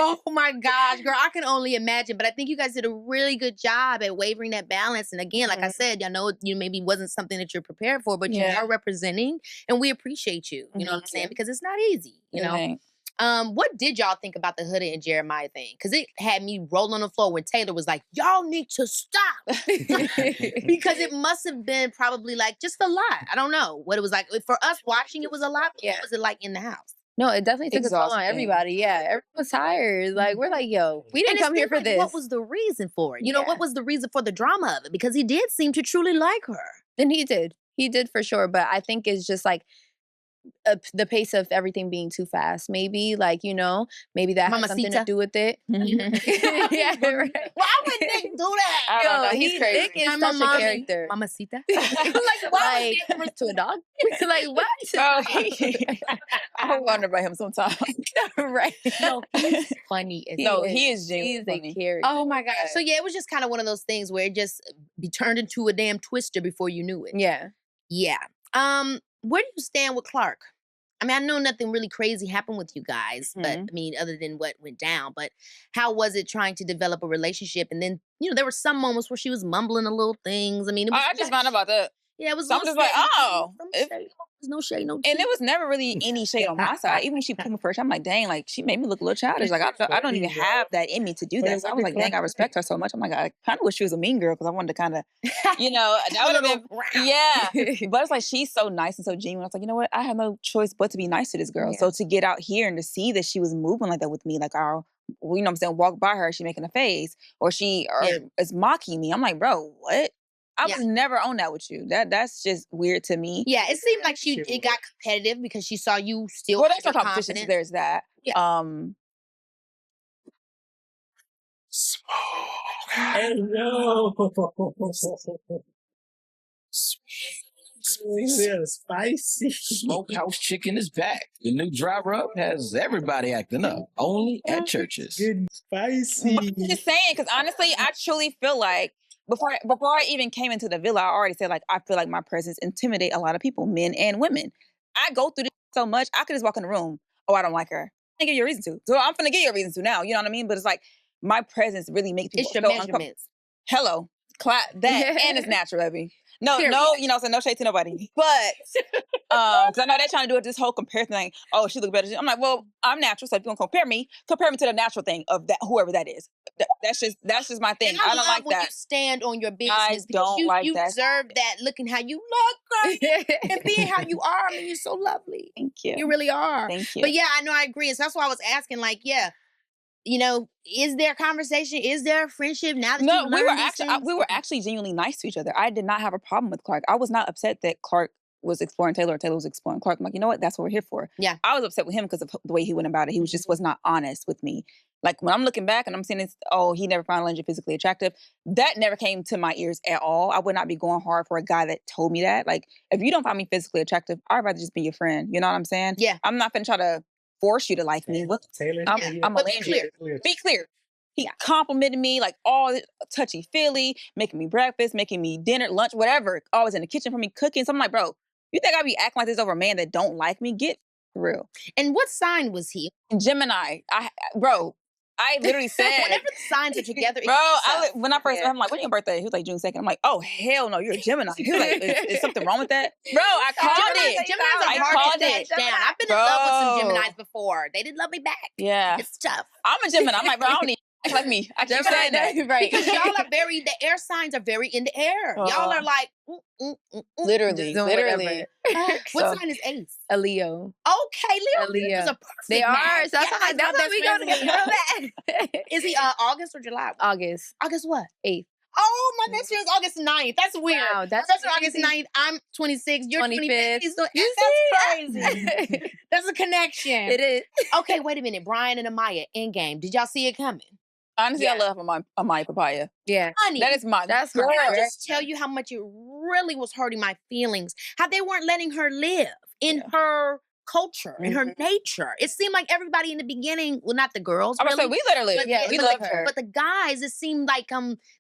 Oh my gosh, girl, I can only imagine. But I think you guys did a really good job at wavering that balance. And again, like I said, I know you maybe wasn't something that you're prepared for, but you are representing and we appreciate you. You know what I'm saying? Because it's not easy, you know? What did y'all think about the Huda and Jeremiah thing? Because it had me rolling on the floor when Taylor was like, y'all need to stop. Because it must have been probably like just a lot. I don't know what it was like. For us watching, it was a lot. What was it like in the house? No, it definitely took a toll on everybody. Yeah, everyone was tired. Like, we're like, yo, we didn't come here for this. What was the reason for it? You know, what was the reason for the drama of it? Because he did seem to truly like her. And he did. He did for sure. But I think it's just like, the pace of everything being too fast, maybe, like, you know, maybe that has something to do with it. Yeah, right. Why would Nick do that? I don't know. He's crazy. Nick is such a character. Mamacita? Like, to a dog? Like, what? Oh, I wonder about him sometimes. Right. No, he's funny. He is genuinely funny. A character. Oh my gosh. So yeah, it was just kind of one of those things where it just be turned into a damn twister before you knew it. Yeah. Yeah. Where do you stand with Clark? I mean, I know nothing really crazy happened with you guys, but I mean, other than what went down, but how was it trying to develop a relationship? And then, you know, there were some moments where she was mumbling a little things. I mean, it was I just found out about that. Yeah, it was so I'm just like, oh. There's no shade, no tea. And there was never really any shade on my side. Even when she put me first, I'm like, dang, like she made me look a little childish. Like I don't even have that in me to do that. So I was like, dang, I respect her so much. I'm like, I kind of wish she was a mean girl because I wanted to kind of, you know, that would have been, yeah. But it's like she's so nice and so genuine. I was like, you know what? I have no choice but to be nice to this girl. Yeah. So to get out here and to see that she was moving like that with me, like you know what I'm saying, walk by her, she making a face, or is mocking me. I'm like, bro, what? I was never on that with you. That's just weird to me. Yeah, it seemed like it got competitive because she saw you still. Well, there's no competition. So there's that. Yeah. Hello. Spicy. Smokehouse chicken is back. The new dry rub has everybody acting up. Only at churches. Good spicy. But I'm just saying, because honestly, I truly feel like before I even came into the villa, I already said, like, I feel like my presence intimidate a lot of people, men and women. I go through this so much, I could just walk in the room. Oh, I don't like her. I give you a reason to. So I'm finna give you a reason to now. You know what I mean? But it's like, my presence really makes people it's your measurements. Hello. Clap that. And it's natural, baby. No, you know, so no shade to nobody. But, because I know they're trying to do it, this whole comparison thing. Oh, she look better. I'm like, well, I'm natural. So if you're going to compare me to the natural thing of that, whoever that is. That's just my thing. And I don't like when that. You stand on your business. I don't like you that. You deserve that. Looking how you look, girl, and being how you are. I mean, you're so lovely. Thank you. You really are. Thank you. But yeah, I know I agree. And so that's why I was asking, like, yeah, is there conversation? Is there friendship now that No, you we were learned these actually things? we were actually genuinely nice to each other. I did not have a problem with Clark. I was not upset that Clark was exploring Taylor or Taylor was exploring Clark. I'm like, you know what? That's what we're here for. Yeah. I was upset with him because of the way he went about it. He was just was not honest with me. Like when I'm looking back and I'm seeing this, he never found Olandria physically attractive. That never came to my ears at all. I would not be going hard for a guy that told me that. Like, if you don't find me physically attractive, I'd rather just be your friend. You know what I'm saying? Yeah. I'm not gonna try to force you to like me. What? Taylor, I'm But be Olandria. clear. Be clear. He complimented me like all touchy-feely, making me breakfast, making me dinner, lunch, whatever. Always in the kitchen for me cooking. So I'm like, bro, you think I be acting like this over a man that don't like me? Get for real. And what sign was he? Gemini. I literally said, whenever the signs are together, bro, when I first met him, I'm like, when's your birthday? He was like, June 2nd. I'm like, oh, hell no, you're a Gemini. He was like, is something wrong with that? Bro, I called it. Geminis are hard to catch down. I've been in love with some Geminis before. They didn't love me back. Yeah. It's tough. I'm a Gemini. I'm like, bro, I don't need act like me. I keep saying that. Right. Because y'all are the air signs are very in the air. Y'all are like, literally. What sign is Ace? A Leo. Okay, Leo. Leo. Is a perfect They are. match. So that's Yeah, that's why we go together. Is he August or July? August August what? 8th. Oh, my best friend is August 9th. That's weird. Wow, that's August 9th. I'm 26. You're 25th. 25th. That's crazy. That's a connection. It is. Okay, wait a minute. Brian and Amaya, Endgame. Did y'all see it coming? Honestly, I love Amaya Papaya. Yeah. Honey, That is my That's girl. my can I just tell you how much it really was hurting my feelings? How they weren't letting her live in her culture, in her nature. It seemed like everybody in the beginning, well, not the girls, I was really, like, we let her live. but We but love the, her. But the guys, it seemed like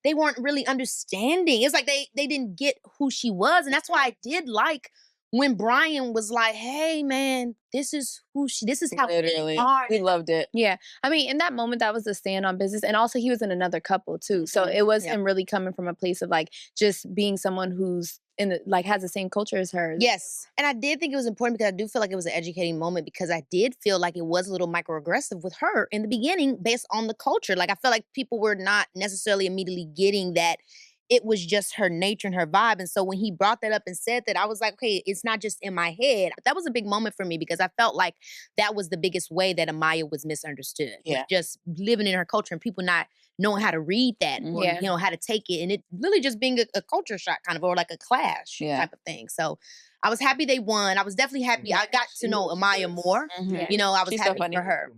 they weren't really understanding. It's like they didn't get who she was, and that's why I did like when Brian was like, "Hey, man, this is how Literally. we are." We loved it. Yeah. I mean, in that moment, that was a stand on business. And also, he was in another couple, too. So it wasn't really coming from a place of like just being someone who's has the same culture as her. Yes. And I did think it was important because I do feel like it was an educating moment because I did feel like it was a little microaggressive with her in the beginning based on the culture. Like I feel like people were not necessarily immediately getting that it was just her nature and her vibe. And so when he brought that up and said that, I was like, okay, it's not just in my head. That was a big moment for me because I felt like that was the biggest way that Amaya was misunderstood. Yeah. Just living in her culture and people not knowing how to read that or, how to take it. And it really just being a culture shock kind of, or like a clash type of thing. So I was happy they won. I was definitely happy. I got to know Amaya more. I was She's happy so funny. for her.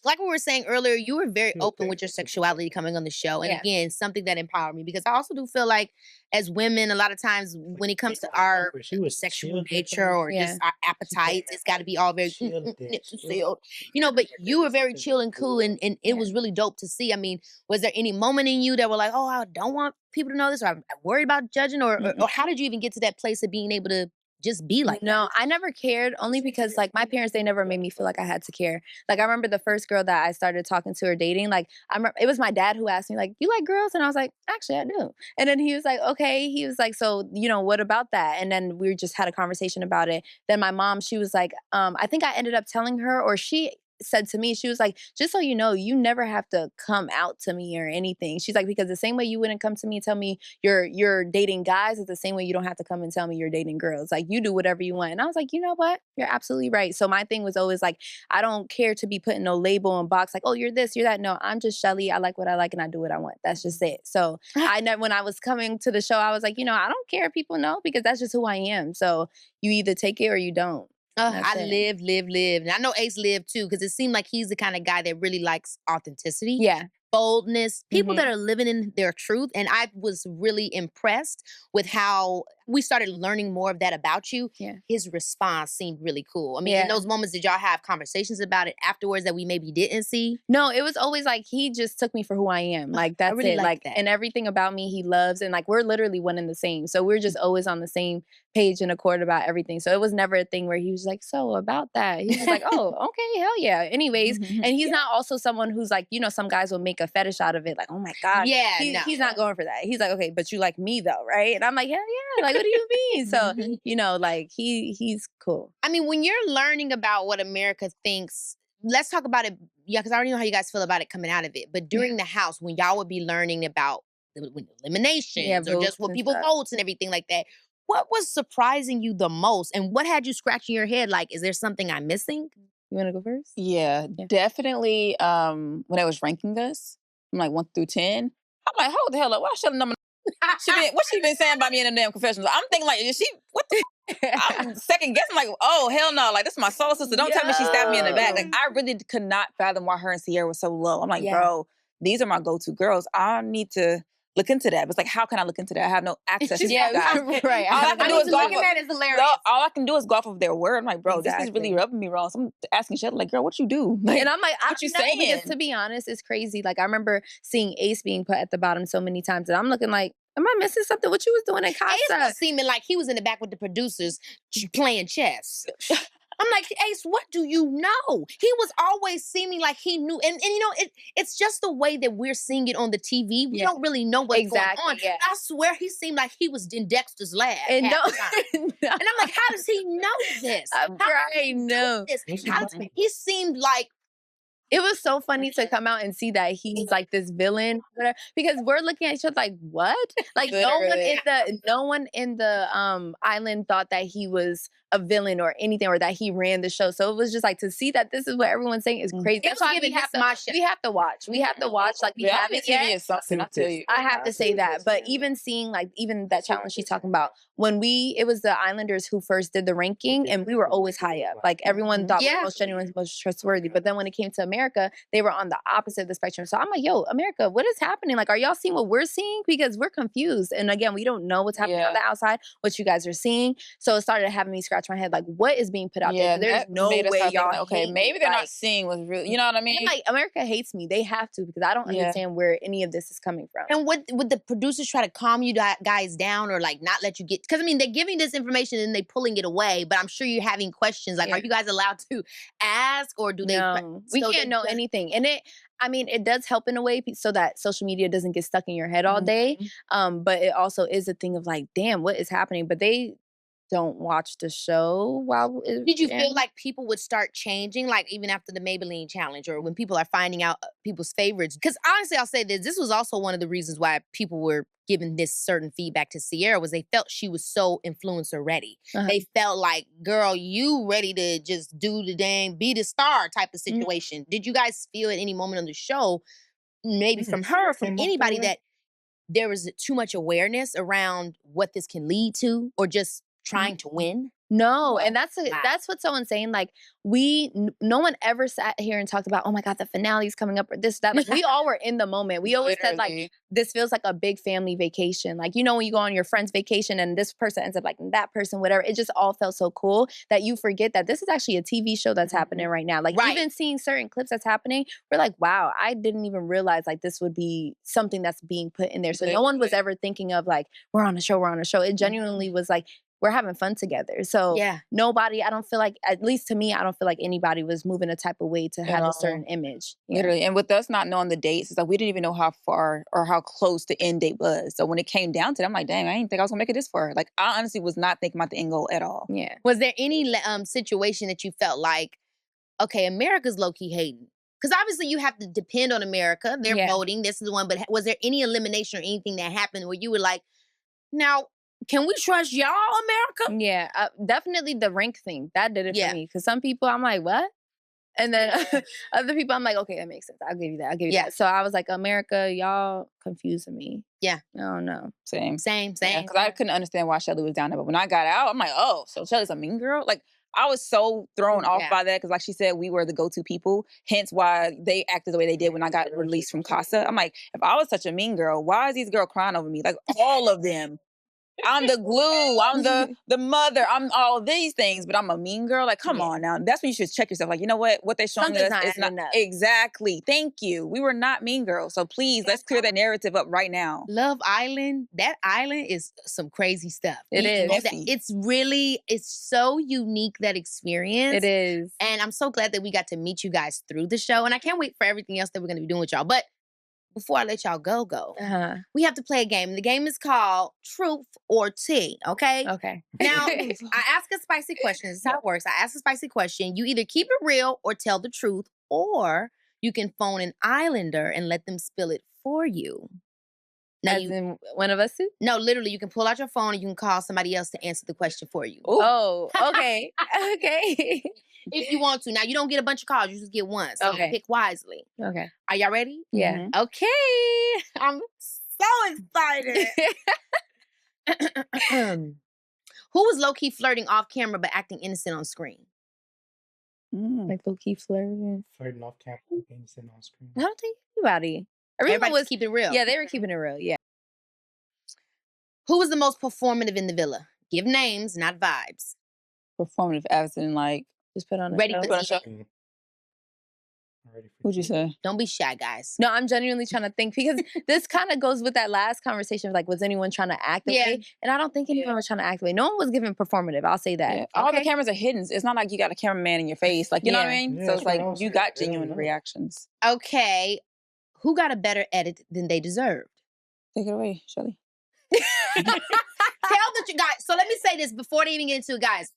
Like we were saying earlier, you were very open with your sexuality coming on the show. And again, something that empowered me because I also do feel like as women, a lot of times when it comes to our sexual nature or just our appetites, it's got to be all very sealed. But you were very chill and cool and it was really dope to see. I mean, was there any moment in you that were like, oh, I don't want people to know this or I'm worried about judging or how did you even get to that place of being able to just be like No, I never cared only because like my parents, they never made me feel like I had to care. Like I remember the first girl that I started talking to or dating, like I remember it was my dad who asked me like, you like girls? And I was like, actually I do. And then he was like, okay. He was like, so, what about that? And then we just had a conversation about it. Then my mom, she was like, I think I ended up telling her or she said to me, she was like, just so you know, you never have to come out to me or anything. She's like, because the same way you wouldn't come to me and tell me you're dating guys is the same way you don't have to come and tell me you're dating girls. Like you do whatever you want. And I was like, you know what? You're absolutely right. So my thing was always like, I don't care to be put in no label and box like, oh, you're this, you're that. No, I'm just Chelly. I like what I like and I do what I want. That's just it. So when I was coming to the show, I was like, I don't care if people know because that's just who I am. So you either take it or you don't. I live. And I know Ace lived too, because it seemed like he's the kind of guy that really likes authenticity. Yeah. Boldness, people that are living in their truth. And I was really impressed with how we started learning more of that about you. Yeah. His response seemed really cool. I mean, in those moments, did y'all have conversations about it afterwards that we maybe didn't see? No, it was always like he just took me for who I am. Like that's really it. like that. And everything about me he loves. And like we're literally one and the same. So we're just always on the same page and accord about everything. So it was never a thing where he was like, so about that. He was like, oh, okay, hell yeah. Anyways. And he's not also someone who's like, some guys will make a fetish out of it. Like, oh my God. Yeah. He's not going for that. He's like, okay, but you like me though, right? And I'm like, hell yeah. Like, what do you mean? So, like he's cool. I mean, when you're learning about what America thinks, let's talk about it. Yeah, because I already know how you guys feel about it coming out of it. But during the house, when y'all would be learning about the eliminations or just what people votes and everything like that, what was surprising you the most? And what had you scratching your head like, is there something I'm missing? You want to go first? Yeah, definitely. When I was ranking us, from like 1 through 10, I'm like, hold the hell up. Why should number? What she been saying about me in them damn confessionals? I'm thinking like, is she what the? I'm second guessing like, oh hell no, like this is my soul sister. Don't tell me she stabbed me in the back. Like I really could not fathom why her and Sierra was so low. I'm like, bro, these are my go-to girls. I need to look into that. But it's like, how can I look into that? I have no access to Yeah, these guys. right. All I can do is go off looking at is hilarious. all I can do is go off of their word. I'm like, bro, this is really Exactly. rubbing me wrong. So I'm asking Shelly, like, girl, what you do? Like, And I'm like, what you saying? Because to be honest, it's crazy. Like I remember seeing Ace being put at the bottom so many times, and I'm looking like, am I missing something? What you was doing in Casa? Ace was seeming like he was in the back with the producers playing chess. I'm like, Ace, what do you know? He was always seeming like he knew. And you know, it's just the way that we're seeing it on the TV. We don't really know what's going on. Yeah. I swear he seemed like he was in Dexter's lab. And And I'm like, how does he know this? No. He seemed like It was so funny to come out and see that he's like this villain, whatever, because we're looking at each other like, what? Like no one in the island thought that he was a villain or anything, or that he ran the show. So it was just like to see that this is what everyone's saying is crazy. That's why we have to watch. We have to watch. Like we haven't TV yet. is something, I tell you. I have to say that. But even seeing like even that challenge she's talking about, when it was the Islanders who first did the ranking, and we were always high up. Like everyone thought we were most genuine, most trustworthy. But then when it came to America, they were on the opposite of the spectrum. So I'm like, yo, America, what is happening? Like, are y'all seeing what we're seeing? Because we're confused. And again, we don't know what's happening on the outside, what you guys are seeing. So it started having me scratch my head, like, what is being put out there? There's no way y'all like, okay, maybe they're not seeing what's real. You know what I mean? Like, America hates me. They have to, because I don't understand where any of this is coming from. And would the producers try to calm you guys down, or like not let you get? Because I mean, they're giving this information and they pulling it away. But I'm sure you're having questions like, are you guys allowed to ask, or do they? No, we can't know anything. And it does help in a way so that social media doesn't get stuck in your head all day. But it also is a thing of like, damn, what is happening? But they don't watch the show while Did you feel like people would start changing, like even after the Maybelline challenge, or when people are finding out people's favorites? Because honestly, I'll say this was also one of the reasons why people were giving this certain feedback to Sierra, was they felt she was so influencer ready. They felt like, girl, you ready to just do the dang, be the star type of situation. Did you guys feel at any moment on the show, maybe from her, from anybody, that there was too much awareness around what this can lead to, or just trying to win? No, and that's what's so insane. Like no one ever sat here and talked about, oh my God, the finale's coming up, or this, that. Like we all were in the moment. We always said like, this feels like a big family vacation. Like, you know, when you go on your friend's vacation and this person ends up like that person, whatever, it just all felt so cool that you forget that this is actually a TV show that's happening right now. Like even seeing certain clips that's happening, we're like, wow, I didn't even realize like this would be something that's being put in there. So no one was ever thinking of like, we're on a show. It genuinely was like, we're having fun together. So nobody, I don't feel like, at least to me, I don't feel like anybody was moving a type of way to have a certain image. Literally. And with us not knowing the dates, it's like we didn't even know how far or how close the end date was. So when it came down to it, I'm like, dang, I didn't think I was gonna make it this far. Like I honestly was not thinking about the end goal at all. Yeah. Was there any situation that you felt like, okay, America's low-key hating? Because obviously you have to depend on America. They're voting. This is the one. But was there any elimination or anything that happened where you were like, now, can we trust y'all, America? Yeah, definitely the rank thing. That did it for me. Because some people, I'm like, what? And then other people, I'm like, okay, that makes sense. I'll give you that. That. So I was like, America, y'all confusing me. Yeah. I don't know. Same. Because I couldn't understand why Shelly was down there. But when I got out, I'm like, oh, so Shelly's a mean girl? Like, I was so thrown off by that because, like she said, we were the go-to people. Hence why they acted the way they did when I got released from Casa. I'm like, if I was such a mean girl, why is these girls crying over me? Like, all of them. I'm the glue. I'm the mother. I'm all these things, but I'm a mean girl. Like, come on now. That's when you should check yourself. Like, you know what? What they're showing us is not enough. Exactly. Thank you. We were not mean girls. So please, let's clear that narrative up right now. Love Island. That island is some crazy stuff. It is. It's so unique, that experience. It is. And I'm so glad that we got to meet you guys through the show. And I can't wait for everything else that we're going to be doing with y'all. But before I let y'all go, we have to play a game. The game is called Truth or Tea, okay? Okay. Now, I ask a spicy question. This is how it works. I ask a spicy question. You either keep it real or tell the truth, or you can phone an Islander and let them spill it for you. Now As in one of us two? no, literally, you can pull out your phone and you can call somebody else to answer the question for you. Ooh. Oh, okay. Okay. If you want to. Now, you don't get a bunch of calls. You just get one. So Okay. pick wisely. Okay. Are y'all ready? Yeah. Mhm. Okay. I'm so excited. Who was low-key flirting off camera but acting innocent on screen? Like low-key flirting. Flirting off camera, being sitting on screen. I don't think anybody. Everyone Everybody was keep it real. Yeah, they were keeping it real. Yeah. Who was the most performative in the villa? Give names, not vibes. Performative, as in like, Just put on a Ready show. for put on a show. I'm ready for What'd you say? Don't be shy, guys. No, I'm genuinely trying to think because this kind of goes with that last conversation of like, was anyone trying to act away? And I don't think anyone was trying to act away. No one was giving performative. I'll say that. Yeah. All the Okay. cameras are hidden. It's not like you got a cameraman in your face. Like, you know what I Yeah. mean? Yeah, So that's it's what like I was you saying. got They don't genuine know. reactions. Okay. Who got a better edit than they deserved? Take it away, Shelly. Tell the guys. So let me say this before they even get into it, guys.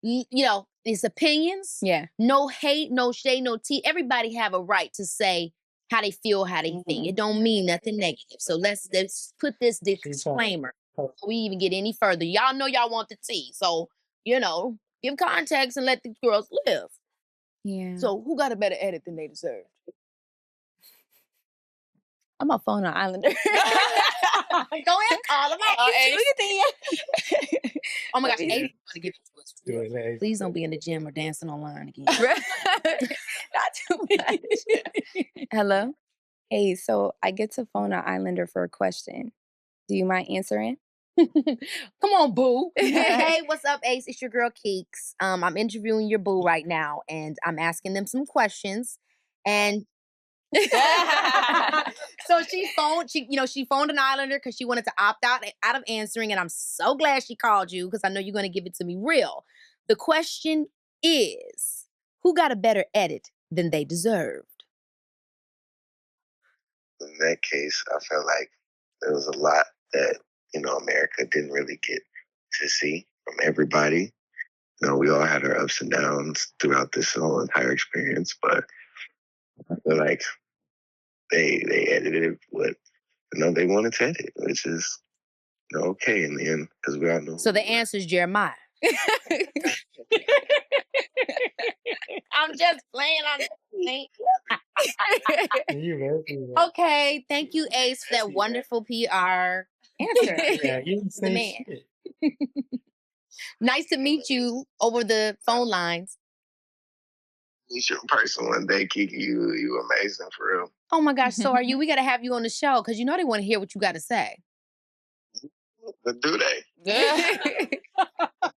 You know, it's opinions. Yeah. No hate, no shade, no tea. Everybody have a right to say how they feel, how they think. It don't mean nothing negative. So let's put this disclaimer before we even get any further. Y'all know y'all want the tea. So, you know, give context and let the girls live. Yeah. So who got a better edit than they deserved? I'm a phone on Islander. Go ahead, call them out. Oh my gosh, Ace is gonna give it to us. Do it, let Ace Please do don't it. be in the gym or dancing online again. Not too much. Hello? Hey, so I get to phone an Islander for a question. Do you mind answering? Come on, boo. Hey, what's up, Ace? It's your girl Keeks. I'm interviewing your boo right now, and I'm asking them some questions. And so she phoned an Islander because she wanted to opt out of answering, and I'm so glad she called you because I know you're going to give it to me real. The question is, who got a better edit than they deserved? In that case, I felt like there was a lot that, America didn't really get to see from everybody. We all had our ups and downs throughout this whole entire experience, but I feel like they edited what they wanted to edit, which is okay in the end because we all know. So the answer is Jeremiah. I'm just playing on the You ready? Okay, thank you, Ace, for that wonderful PR answer. Yeah, you didn't say man. shit. Nice to meet you over the phone lines. Meet you in person one day, Kiki. You amazing for real. Oh my gosh, so are you? We got to have you on the show because you know they want to hear what you got to say. But do they?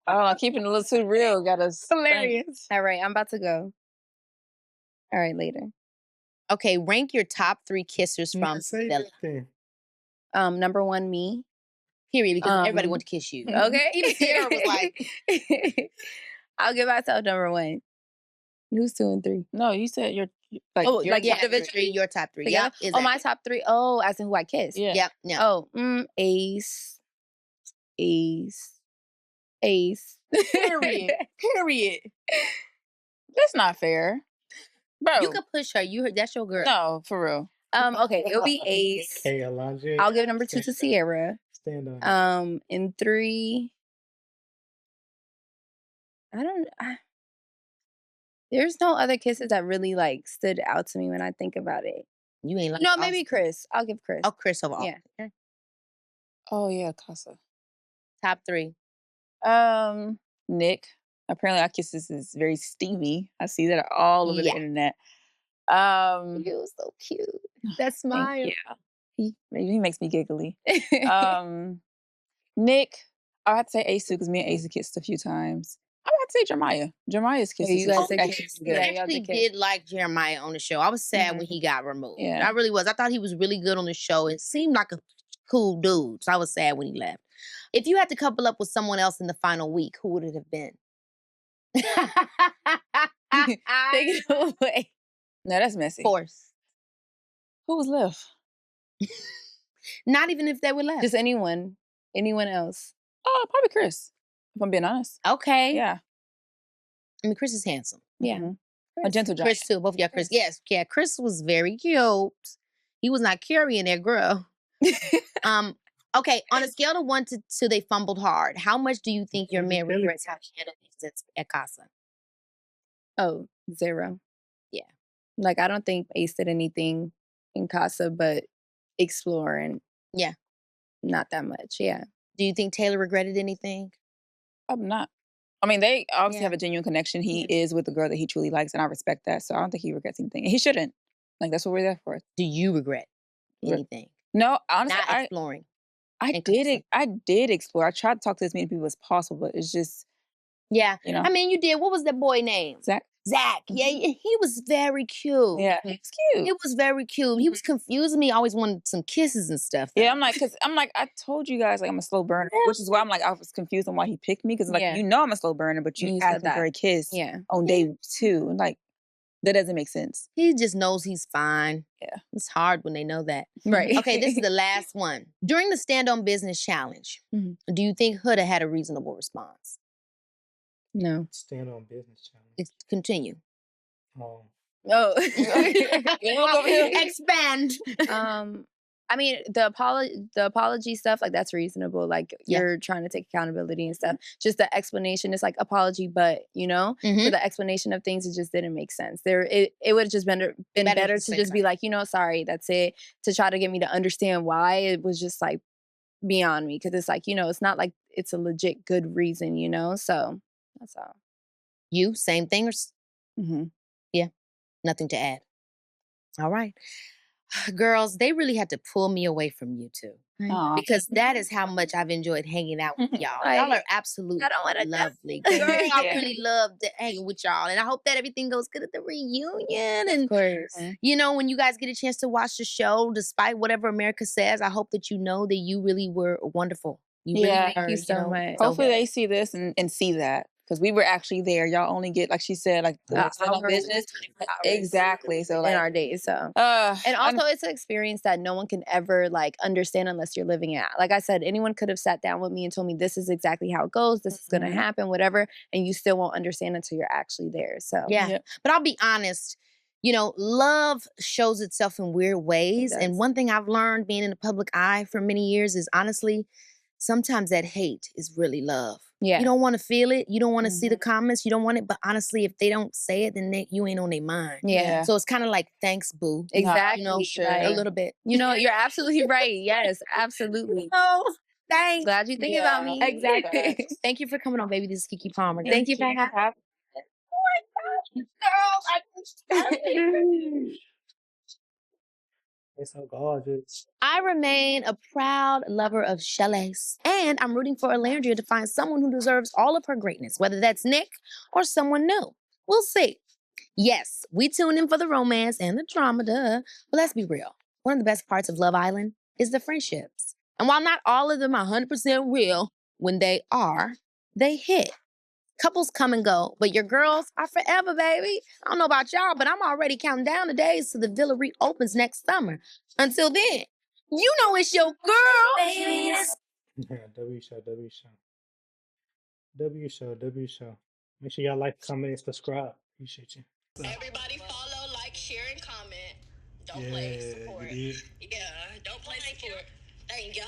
Oh, keeping it a little too real. Got us Hilarious. All right, I'm about to go. All right, later. Okay, rank your top 3 kissers from Say Bella. anything. Number 1, me. Period, because everybody wants to kiss you. Okay. Even Sarah was like, I'll give myself number 1. Who's 2 and 3? No, you said you're individually, your top 3. Together? Yep. Oh, my top 3. Oh, as in who I kissed. Yeah. Yep. Yeah. Oh, Ace. Period. Period. That's not fair. Bro. You could push her. That's your girl. No, for real. Oh, Okay, it'll be Ace. Keke Olandria. I'll give number 2 to Sierra. Stand on. And 3. There's no other kisses that really like stood out to me when I think about it. You ain't like No, maybe Chris. I'll give Chris. Oh, Chris of all. Yeah. Okay. Oh yeah, Casa. Top 3. Nick. Apparently our kisses is very steamy. I see that all over the internet. You so cute. That smile. Thank you. He makes me giggly. Nick, I have to say Ace too, because me and Ace have kissed a few times. I would say Jeremiah. Jeremiah's kisses. you guys is did actually kiss. good. I Yeah, actually did like Jeremiah on the show. I was sad when he got removed. Yeah. I really was. I thought he was really good on the show. It seemed like a cool dude. So I was sad when he left. If you had to couple up with someone else in the final week, who would it have been? Take it away. No, that's messy. Force. Who was left? Not even if they were left. Just anyone. Anyone else. Oh, probably Chris. If I'm being honest. Okay. Yeah. I mean, Chris is handsome. Yeah. Mhm. A gentle giant. Chris too. Both of y'all, Chris. Yes. Yeah. Chris was very cute. He was not carrying that girl. Okay, on a scale of 1 to 2, they fumbled hard. How much do you think your man regrets having handled things at Casa? Oh, 0. Yeah. Like, I don't think Ace did anything in Casa, but exploring. Yeah. Not that much, yeah. Do you think Taylor regretted anything? I'm not. I mean, they obviously have a genuine connection. He is with the girl that he truly likes, and I respect that. So I don't think he regrets anything. And he shouldn't. Like, that's what we're there for. Do you regret anything? No, honestly, Not exploring. I did explore. I tried to talk to as many people as possible, but it's just, Yeah. you know. I mean, you did. What was that boy name? Zach. Yeah, he was very cute. Yeah, he was cute. It was very cute. He was confusing me. Always wanted some kisses and stuff. Yeah, I'm like, I told you guys, like, I'm a slow burner, which is why I'm like, I was confused on why he picked me, because like, you know, I'm a slow burner, but you asked for a kiss on day 2, like, that doesn't make sense. He just knows he's fine. Yeah, it's hard when they know that. Right. Okay, this is the last one. During the Stand on Business challenge, do you think Huda had a reasonable response? No. Stand on Business challenge. Continue. Oh. Expand. I mean, the apology stuff, like, that's reasonable. Like, you're trying to take accountability and stuff. Just the explanation is like apology, but so the explanation of things, it just didn't make sense. It would have just been better to just be like, sorry, that's it. To try to get me to understand why, it was just like beyond me, because it's like, it's not like it's a legit good reason, So that's all. You same thing or? Yeah, nothing to add. All right. Girls, they really had to pull me away from you two. Because that is how much I've enjoyed hanging out with y'all. Y'all are absolutely lovely. Girl, I really love hanging with y'all. And I hope that everything goes good at the reunion. And, of course. When you guys get a chance to watch the show, despite whatever America says, I hope that you know that you really were wonderful. Thank you so much. Hopefully they see this and see that. Because we were actually there. Y'all only get, like she said, like the business. Exactly. So like, in our days. So and also it's an experience that no one can ever like understand unless you're living it. Like I said, anyone could have sat down with me and told me this is exactly how it goes, this is gonna happen, whatever, and you still won't understand until you're actually there. So But I'll be honest, love shows itself in weird ways. And one thing I've learned being in the public eye for many years is honestly, sometimes that hate is really love. Yeah. You don't want to feel it. You don't want to see the comments. You don't want it. But honestly, if they don't say it, then you ain't on their mind. Yeah. So it's kind of like, thanks, boo. Exactly. A little bit. You're absolutely right. Yes, absolutely. Thanks. Glad you think about me. Exactly. Thank you for coming on, baby. This is Keke Palmer. Thank you for having me. Oh my gosh, girl. It's so gorgeous. I remain a proud lover of Chelly, and I'm rooting for Olandria to find someone who deserves all of her greatness, whether that's Nick or someone new. We'll see. Yes, we tune in for the romance and the drama, duh. But let's be real. One of the best parts of Love Island is the friendships. And while not all of them are 100% real, when they are, they hit. Couples come and go, but your girls are forever, baby. I don't know about y'all, but I'm already counting down the days till the villa reopens next summer. Until then, you know it's your girl. Baby, yeah, W show. Make sure y'all like, comment, and subscribe. Appreciate you. Everybody follow, like, share, and comment. Don't play support. Yeah, don't play support. Thank you.